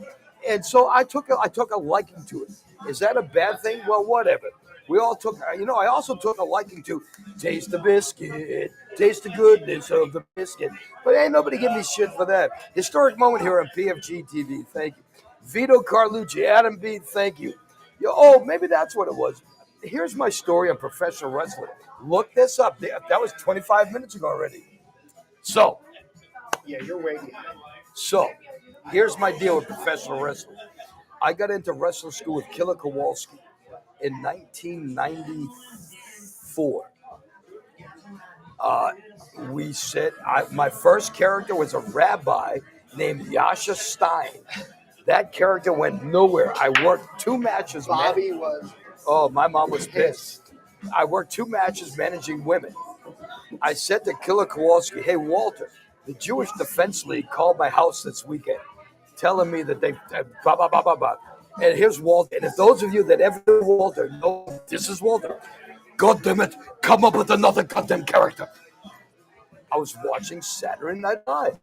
And so I took a liking to it. Is that a bad thing? Well, whatever. We all took, I also took a liking to taste the biscuit, taste the goodness of the biscuit. But ain't nobody give me shit for that. Historic moment here on PFG-TV. Thank you. Vito Carlucci, Adam B, thank you. Maybe that's what it was. Here's my story on professional wrestling. Look this up. That was 25 minutes ago already. So. Yeah, you're way behind. So, here's my deal with professional wrestling. I got into wrestling school with Killer Kowalski in 1994. My first character was a rabbi named Yasha Stein. That character went nowhere. I worked 2 matches. Bobby was. Oh, my mom was pissed. I worked 2 matches managing women. I said to Killer Kowalski, hey, Walter, the Jewish Defense League called my house this weekend, telling me that they blah, blah, blah, blah, blah. And here's Walter. And if those of you that ever knew Walter know this is Walter, God damn it, come up with another goddamn character. I was watching Saturday Night Live.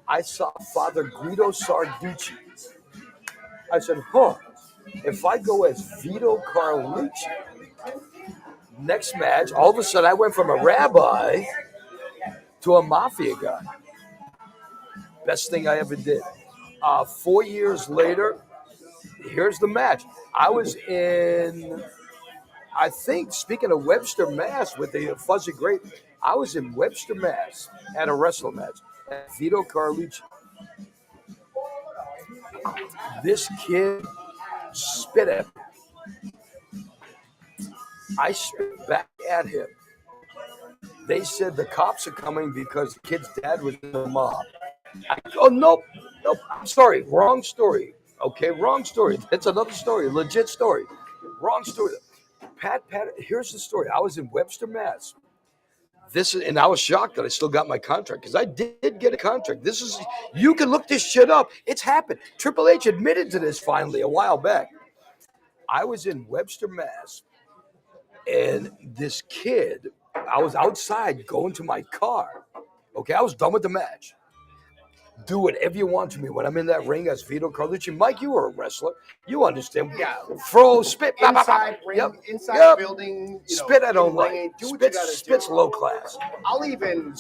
I saw Father Guido Sarducci. I said, if I go as Vito Carlucci, next match, all of a sudden I went from a rabbi to a mafia guy. Best thing I ever did. 4 years later, here's the match. I was in, I think, speaking of Webster, Mass, with the Fuzzy Grape, I was in Webster, Mass at a wrestling match at Vito Carlucci. This kid spit at me. I spit back at him. They said the cops are coming because the kid's dad was in the mob. Oh, nope. I'm sorry. Wrong story. Okay, wrong story. That's another story. Legit story. Wrong story. Pat, here's the story. I was in Webster, Mass. And I was shocked that I still got my contract because I did get a contract. You can look this shit up. It's happened. Triple H admitted to this finally a while back. I was in Webster, Mass, and this kid, I was outside going to my car. Okay, I was done with the match. Do whatever you want to me when I'm in that ring as Vito Carlucci. Mike, you were a wrestler. You understand. Yeah. Throw, spit. Inside ring, inside building. Spit I don't like. Spit's low class. I'll even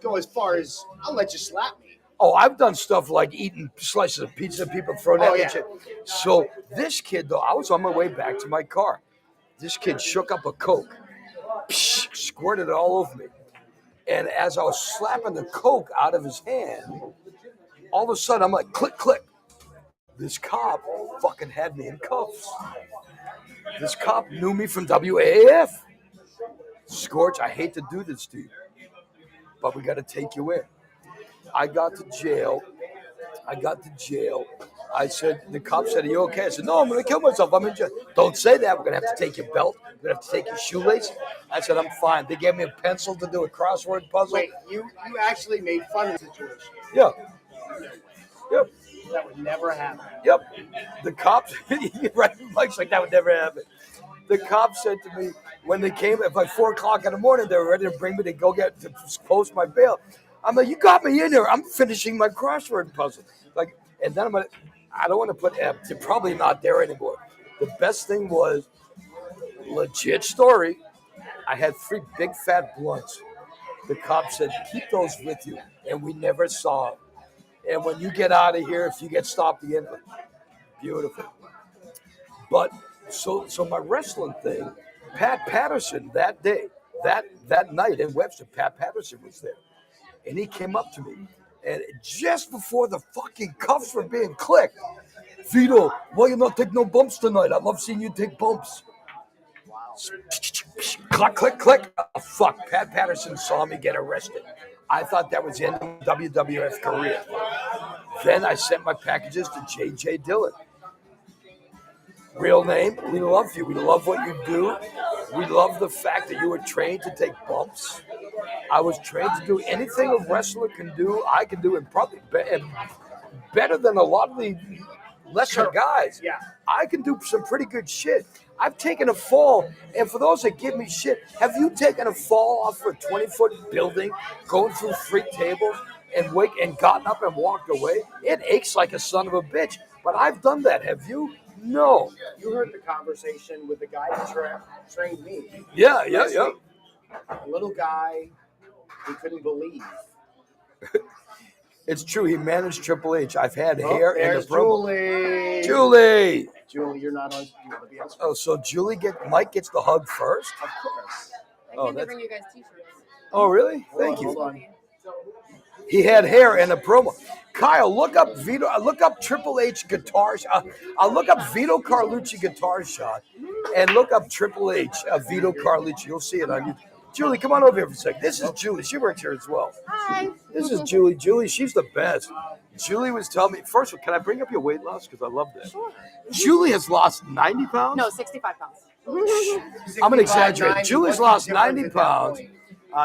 go as far as I'll let you slap me. Oh, I've done stuff like eating slices of pizza people throw at me. So this kid, though, I was on my way back to my car. This kid shook up a Coke, squirted it all over me. And as I was slapping the Coke out of his hand, all of a sudden I'm like, click, click. This cop fucking had me in cuffs. This cop knew me from WAAF. Scorch, I hate to do this to you, but we got to take you in. I got to jail. I said, the cop said, are you okay? I said, no, I'm going to kill myself. I'm in jail. Don't say that. We're going to have to take your belt. We're going to have to take your shoelace. I said, I'm fine. They gave me a pencil to do a crossword puzzle. Wait, you actually made fun of the situation? Yeah. Yep. That would never happen. Yep. The cops, right, Mike's like, that would never happen. The cops said to me, when they came at like 4 o'clock in the morning, they were ready to bring me to post my bail. I'm like, you got me in here. I'm finishing my crossword puzzle. Like, and then I don't want to put, they're probably not there anymore. The best thing was, legit story, I had 3 big fat blunts. The cop said, keep those with you. And we never saw them. And when you get out of here, if you get stopped again, beautiful. But so my wrestling thing, Pat Patterson that day, that night in Webster, Pat Patterson was there. And he came up to me. And just before the fucking cuffs were being clicked, Vito, why you not take no bumps tonight? I love seeing you take bumps. Wow. Click, click, click. Oh, fuck, Pat Patterson saw me get arrested. I thought that was the end of my WWF career. Then I sent my packages to J.J. Dillon. Real name, we love you. We love what you do. We love the fact that you were trained to take bumps. I was trained to do anything a wrestler can do. I can do it probably better than a lot of the lesser guys. Yeah. I can do some pretty good shit. I've taken a fall, and for those that give me shit, have you taken a fall off a 20-foot building, going through freak tables, and gotten up and walked away? It aches like a son of a bitch, but I've done that. Have you? No. You heard the conversation with the guy that trained me. Yeah. A little guy who couldn't believe. It's true. He managed Triple H. I've had hair and a promo. Julie, you're not on. You want to be on screen? Oh, so Mike gets the hug first? Of course. I came to bring you guys t-shirts. Oh, really? Thank you. Hold on. He had hair and a promo. Kyle, look up Vito. Look up Triple H guitar. I'll look up Vito Carlucci guitar shot, and look up Triple H Vito Carlucci. You'll see it on YouTube. Julie, come on over here for a second. This is Julie. She works here as well. Hi. This is Julie. Julie, she's the best. Julie was telling me, first of all, can I bring up your weight loss? Because I love that. Sure. Julie has lost 90 pounds? No, 65 pounds. I'm going to exaggerate. 90, Julie's what's lost the difference 90 at that pounds. point?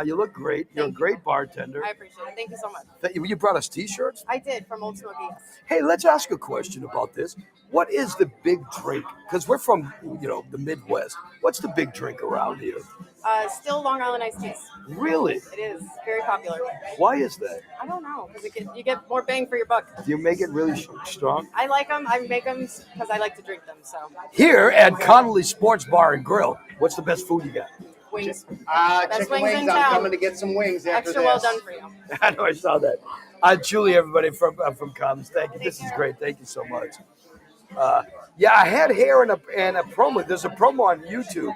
You look great. You're a great bartender. I appreciate it. Thank you so much. You brought us t-shirts? I did from Old Smoky. Yes. Hey, let's ask a question about this. What is the big drink? Because we're from, the Midwest. What's the big drink around here? Still Long Island iced teas. Really? It is very popular. Why is that? I don't know, because you get more bang for your buck. Do you make it really strong? I like them. I make them because I like to drink them. So Here at Connolly Sports Bar and Grill, what's the best food you got? wings. Chicken wings in I'm town. coming to get some wings after Extra this. well done for you. I know I saw that. Julie, everybody from Commons. Thank you. This is great. Thank you so much. Yeah, I had hair and a promo. There's a promo on YouTube,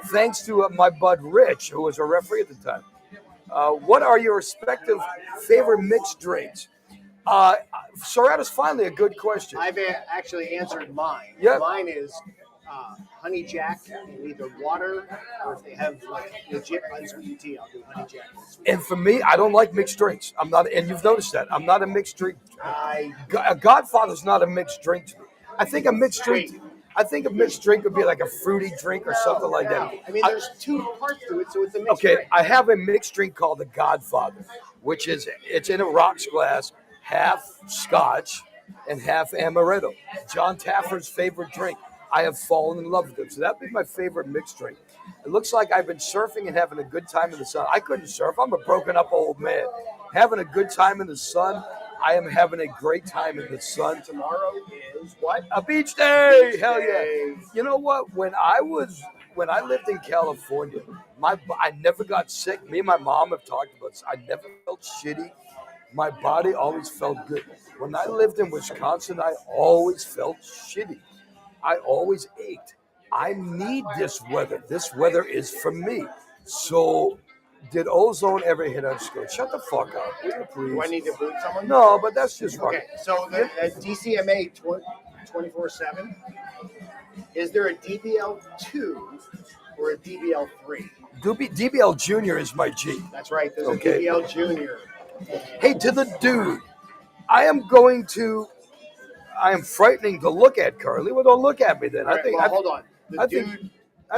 thanks to my bud Rich, who was a referee at the time. What are your respective favorite mixed drinks? Sorreto's finally a good question. I've actually answered mine. Yep. Mine is honey jack in either water or if they have like legit unsweetened tea, I'll do honey jack. And for me, I don't like mixed drinks. I'm not, and you've noticed that I'm not a mixed drink. A Godfather's not a mixed drink to me. I think a mixed drink. I think a mixed drink would be like a fruity drink or something like that. I mean, there's two parts to it, so it's a mixed Okay, drink. I have a mixed drink called the Godfather, which is it's in a rocks glass, half Scotch and half amaretto. John Taffer's favorite drink. I have fallen in love with it. So that'd be my favorite mixed drink. It looks like I've been surfing and having a good time in the sun. I couldn't surf. I'm a broken up old man. Having a good time in the sun. I am having a great time in the sun. Tomorrow is what? A beach day. Beach Hell day. yeah. You know what? When I lived in California, I never got sick. Me and my mom have talked about this. I never felt shitty. My body always felt good. When I lived in Wisconsin, I always felt shitty. I always ached. I need this weather. This weather is for me. So, did ozone ever hit on Scorch? Shut the fuck up, will you please? Do I need to boot someone? No, but that's just right. Okay, so the DCMA 24/7. Is there a DBL2 or a DBL3? DBL Junior is my G. That's right. There's Okay. a DBL Junior. Hey, to the dude, I am frightening to look at, Carly. Well, don't look at me then. All right, well, hold on. I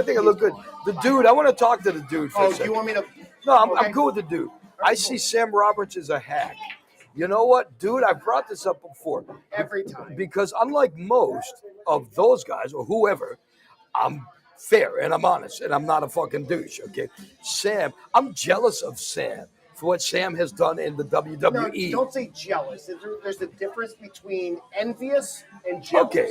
think I look good. The dude, I want to talk to the dude for a Oh, second. you want me to? No, I'm Okay. cool with the dude. I see Sam Roberts as a hack. You know what, dude? I brought this up before. Every time. Because unlike most of those guys or whoever, I'm fair and I'm honest and I'm not a fucking douche, okay? Sam, I'm jealous of Sam for what Sam has done in the WWE. No, don't say jealous. There's a difference between envious and jealous. Okay,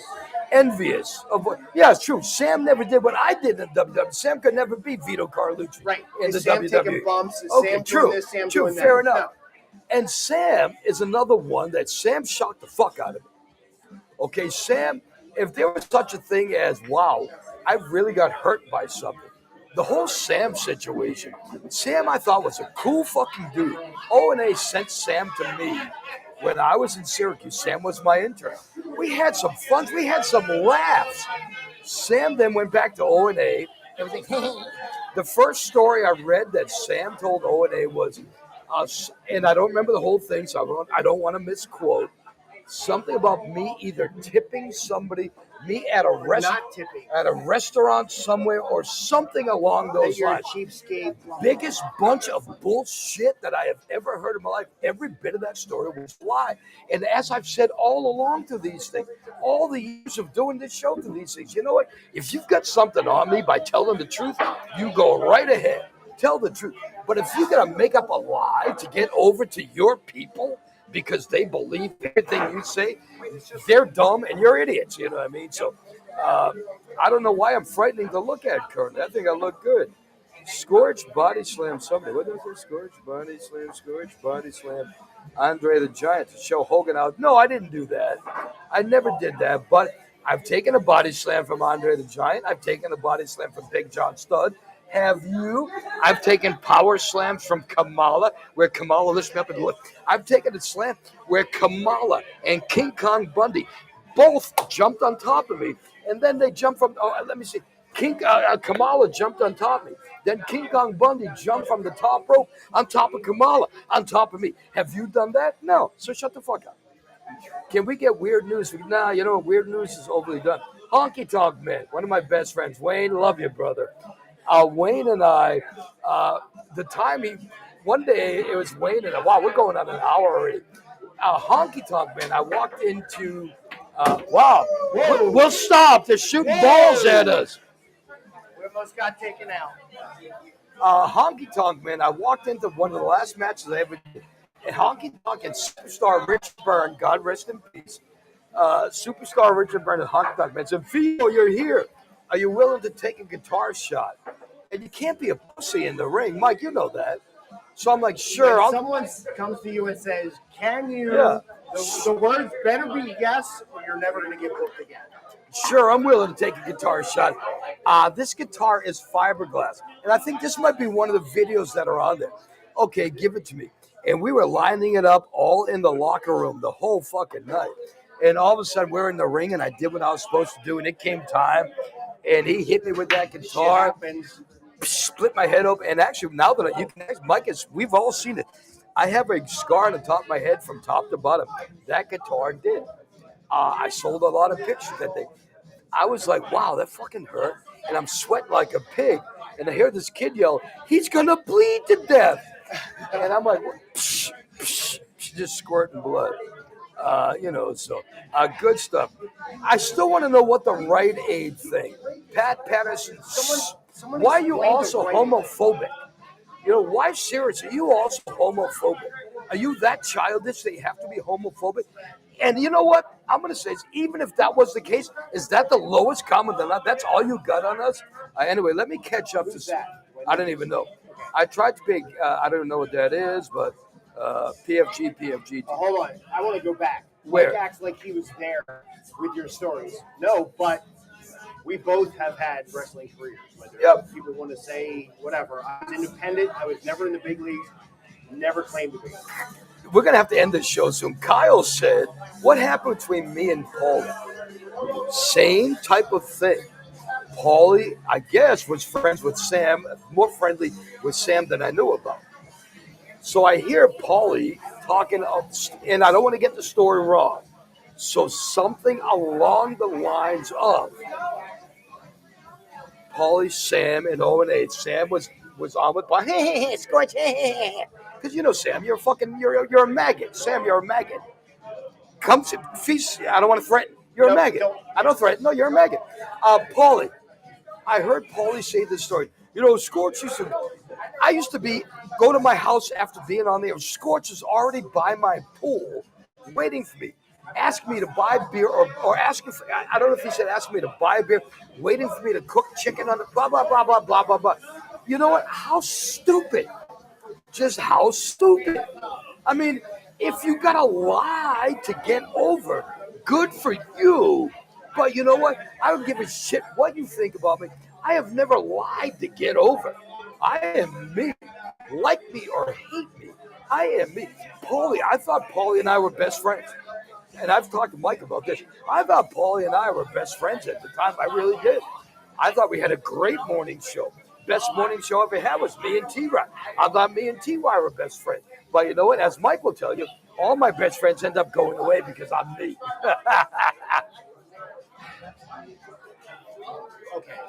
envious of what? Yeah, it's true. Sam never did what I did in the WWE. Sam could never beat Vito Carlucci Right. in Is the Sam WWE. taking bumps? Is Okay, Sam true, doing this? Sam true, doing fair that? enough. And Sam is another one that Sam shocked the fuck out of me. Okay, Sam, if there was such a thing as, wow, I really got hurt by something. The whole Sam situation, Sam I thought was a cool fucking dude. O&A sent Sam to me when I was in Syracuse. Sam was my intern. We had some fun. We had some laughs. Sam then went back to O&A. The first story I read that Sam told O&A was, and I don't remember the whole thing, so I don't want to misquote, something about me either tipping somebody, me at a restaurant somewhere or something along those You're a lines. cheapskate. Biggest bunch of bullshit that I have ever heard in my life. Every bit of that story was a lie. And as I've said all along to these things, all the years of doing this show to these things, you know what? If you've got something on me by telling the truth, you go right ahead. Tell the truth. But if you're going to make up a lie to get over to your people because they believe everything you say, they're dumb and you're idiots. You know what I mean? So I don't know why I'm frightening to look at currently. I think I look good. Scorch, body slam somebody. What does it? Scorch, body slam. Andre the Giant to show Hogan out. No, I didn't do that. I never did that. But I've taken a body slam from Andre the Giant. I've taken a body slam from Big John Studd. Have you? I've taken power slams from Kamala, where Kamala lifts me up and look. I've taken a slam where Kamala and King Kong Bundy both jumped on top of me, and then they jumped from. Oh, let me see. Kamala jumped on top of me. Then King Kong Bundy jumped from the top rope on top of Kamala, on top of me. Have you done that? No. So shut the fuck up. Can we get weird news? Nah, you know, weird news is overly done. Honky Tonk Man, one of my best friends. Wayne, love you, brother. Wayne and I, one day it was Wayne and I, wow, we're going on an hour already. Honky Tonk Man, I walked into, wow, we'll stop. They're shooting balls at us. We almost got taken out. Honky Tonk Man, I walked into one of the last matches I ever did. And Honky Tonk and superstar Rich Byrne, God rest in peace, superstar Richard Byrne and Honky Tonk Man said, Vito, you're here. Are you willing to take a guitar shot? And you can't be a pussy in the ring. Mike, you know that. So I'm like, sure. When someone comes to you and says, "Can you?" Yeah. The words better be yes, or you're never going to get booked again. Sure, I'm willing to take a guitar shot. This guitar is fiberglass, and I think this might be one of the videos that are on there. Okay, give it to me. And we were lining it up all in the locker room the whole fucking night. And all of a sudden, we're in the ring, and I did what I was supposed to do, and it came time, and he hit me with that Shit guitar, happens. split my head open. And actually, now that you can, Mike, we've all seen it. I have a scar on the top of my head from top to bottom. That guitar did. I sold a lot of pictures that day. I was like, wow, that fucking hurt. And I'm sweating like a pig. And I hear this kid yell, he's going to bleed to death. And I'm like, psh, psh, psh, just squirting blood. Good stuff. I still want to know what the Rite Aid thing. Pat Patterson, Someone why are you explain the also Rite Aid. homophobic? Why seriously? Are you also homophobic? Are you that childish that you have to be homophobic? And you know what? I'm going to say is, even if that was the case, is that the lowest common denominator? That's all you got on us? Anyway, let me catch up to that? I don't even know. I tried to pick, I don't know what that is, but PFG. Hold on. I want to go back. Where? Mike acts like he was there with your stories. No, but we both have had wrestling careers. Whether Yep. people want to say whatever. I was independent. I was never in the big leagues. Never claimed to be. We're going to have to end this show soon. Kyle said, what happened between me and Paulie? Same type of thing. Paulie, I guess, was friends with Sam, more friendly with Sam than I knew about. So I hear Paulie talking, and I don't want to get the story wrong. So something along the lines of Paulie, Sam, and O&A. Sam was on with Paulie. Hey, Scorch, because Sam, you're a maggot. Sam, you're a maggot. Come to feast. I don't want to threaten. You're a maggot. I don't threaten. No, you're a maggot. Paulie, I heard Paulie say this story. Scorch I used to go to my house after being on there. Scorch is already by my pool, waiting for me, asking me to buy beer or asking for, I don't know if he said asking me to buy a beer, waiting for me to cook chicken on the blah, blah, blah, blah, blah, blah, blah. You know what? How stupid. Just how stupid. I mean, if you got to lie to get over, good for you. But you know what? I don't give a shit what you think about me. I have never lied to get over. I am me. Like me or hate me. I am me. Paulie, I thought Paulie and I were best friends. And I've talked to Mike about this. I thought Paulie and I were best friends at the time. I really did. I thought we had a great morning show. Best morning show I ever had was me and T-Rock. I thought me and T-Y were best friends. But you know what? As Mike will tell you, all my best friends end up going away because I'm me. Okay.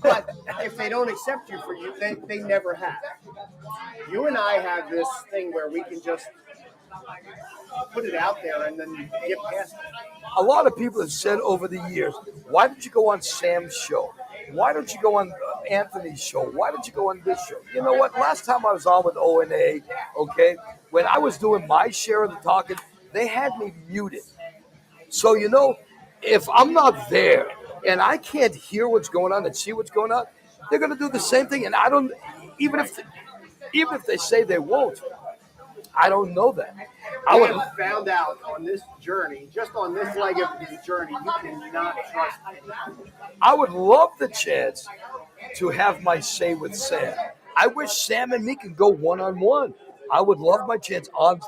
But if they don't accept you for you, they never have. You and I have this thing where we can just put it out there and then get past it. A lot of people have said over the years, why don't you go on Sam's show? Why don't you go on Anthony's show? Why don't you go on this show? You know what? Last time I was on with O&A, okay, when I was doing my share of the talking, they had me muted. So, if I'm not there and I can't hear what's going on and see what's going on, they're going to do the same thing. And I don't, even if they say they won't, I don't know that. I would have found out on this journey, just on this leg of this journey, you cannot trust anyone. I would love the chance to have my say with Sam. I wish Sam and me could go one-on-one. I would love my chance on.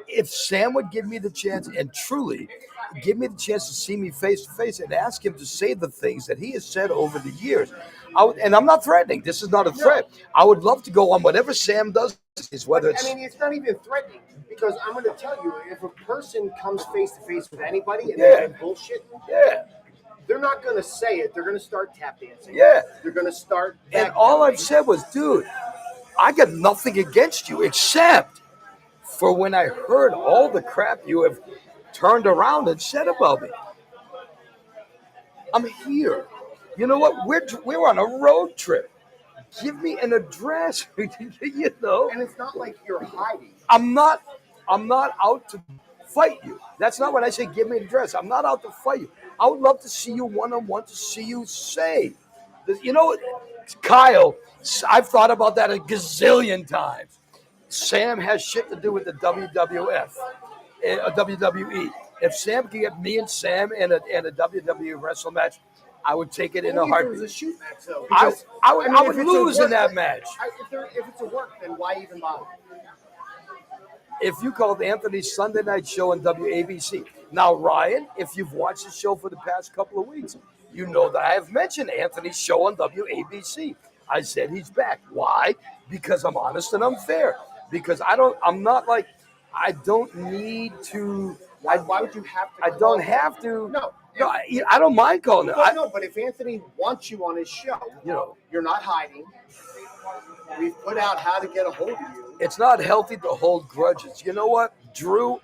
If Sam would give me the chance and truly give me the chance to see me face to face and ask him to say the things that he has said over the years. And I'm not threatening. This is not a threat. I would love to go on whatever Sam does. It's not even threatening, because I'm going to tell you, if a person comes face to face with anybody and they say bullshit, they're not going to say it. They're going to start tap dancing. Yeah. They're going to start. And all I've said was, dude, I got nothing against you except for when I heard all the crap you have turned around and said about me. I'm here. You know what? We're on a road trip. Give me an address, And it's not like you're hiding. I'm not out to fight you. That's not when I say give me an address. I'm not out to fight you. I would love to see you one-on-one, to see you say. Kyle, I've thought about that a gazillion times. Sam has shit to do with the WWF, WWE. If Sam could get me and Sam in a WWE wrestle match, I would take it in a Only if it was a heartbeat. shoot match, though. I Because, I would, mean, I if would it's a lose in work- that match. If it's a work, then why even bother? If you called Anthony's Sunday night show on WABC. Now, Ryan, if you've watched the show for the past couple of weeks, you know that I have mentioned Anthony's show on WABC. I said he's back. Why? Because I'm honest and I'm fair. Because I don't need to. Why would you have to? I call don't him? have to. No. No, I don't mind calling it. But if Anthony wants you on his show, You know, you're not hiding. We've put out how to get a hold of you. it's not healthy to hold grudges. You know what, Drew?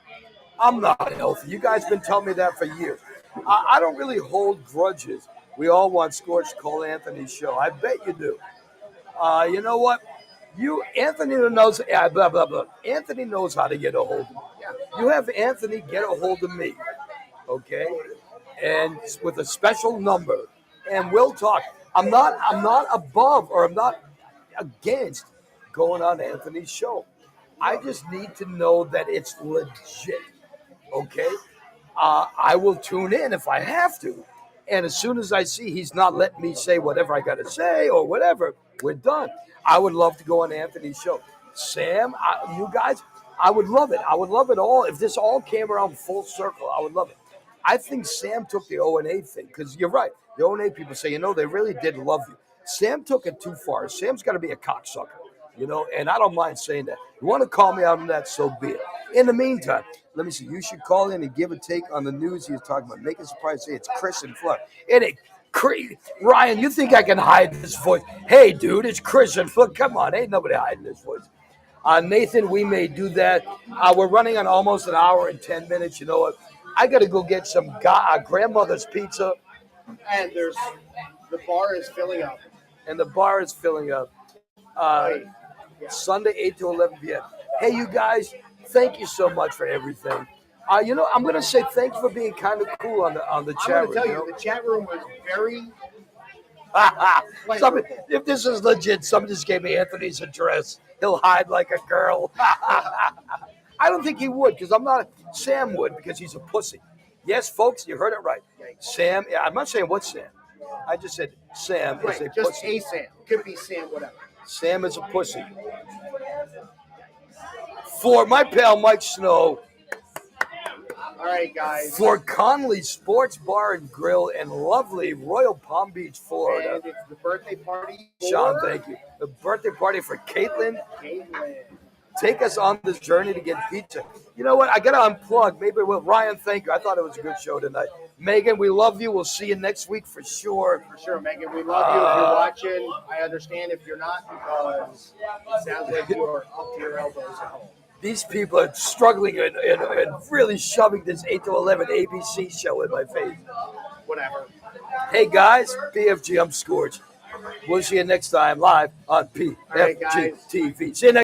I'm not healthy. You guys been telling me that for years. I don't really hold grudges. We all want Scorch to call Anthony's show. I bet you do. You know what? Anthony knows. Blah blah blah. Anthony knows how to get a hold of me. Yeah. You have Anthony get a hold of me, okay? And with a special number, and we'll talk. I'm not above or I'm not against going on Anthony's show. I just need to know that it's legit. Okay, I will tune in if I have to, and as soon as I see he's not letting me say whatever I got to say or whatever, we're done. I would love to go on Anthony's show. Sam, you guys, I would love it. I would love it all if this all came around full circle. I would love it. I think Sam took the O&A thing because you're right. The O&A people say, they really did love you. Sam took it too far. Sam's got to be a cocksucker, and I don't mind saying that. You want to call me out on that, so be it. In the meantime, let me see. You should call in and give a take on the news he was talking about. Make a surprise. Say it's Chris and Flood. It ain't Ryan, you think I can hide this voice? Hey, dude, it's Chris and Flood. Come on, ain't nobody hiding this voice. Nathan, we may do that. We're running on almost an hour and 10 minutes. You know what? I got to go get some grandmother's pizza. And the bar is filling up. And the bar is filling up. Sunday, 8 to 11 p.m. Hey, you guys, thank you so much for everything. I'm going to say thank you for being kind of cool on the chat room. I'm going to tell you, the chat room was very. If this is legit, somebody just gave me Anthony's address. He'll hide like a girl. I don't think he would because Sam would because he's a pussy. Yes, folks, you heard it right. Sam, I'm not saying what Sam. I just said Sam is a just pussy. a Sam. Could be Sam, whatever. Sam is a pussy. For my pal Mike Snow. All right, guys. For Conley Sports Bar and Grill in lovely Royal Palm Beach, Florida. And it's the birthday party. Sean, thank you. The birthday party for Caitlin. Take us on this journey to get pizza. You know what? I got to unplug. Maybe Ryan, thank you. I thought it was a good show tonight. Megan, we love you. We'll see you next week for sure. For sure, Megan. We love you. If you're watching, I understand if you're not because it sounds like you are up to your elbows at home. These people are struggling and really shoving this 8 to 11 ABC show in my face. Whatever. Hey, guys. PFG, I'm Scorch. We'll see you next time live on PFG-TV. See you next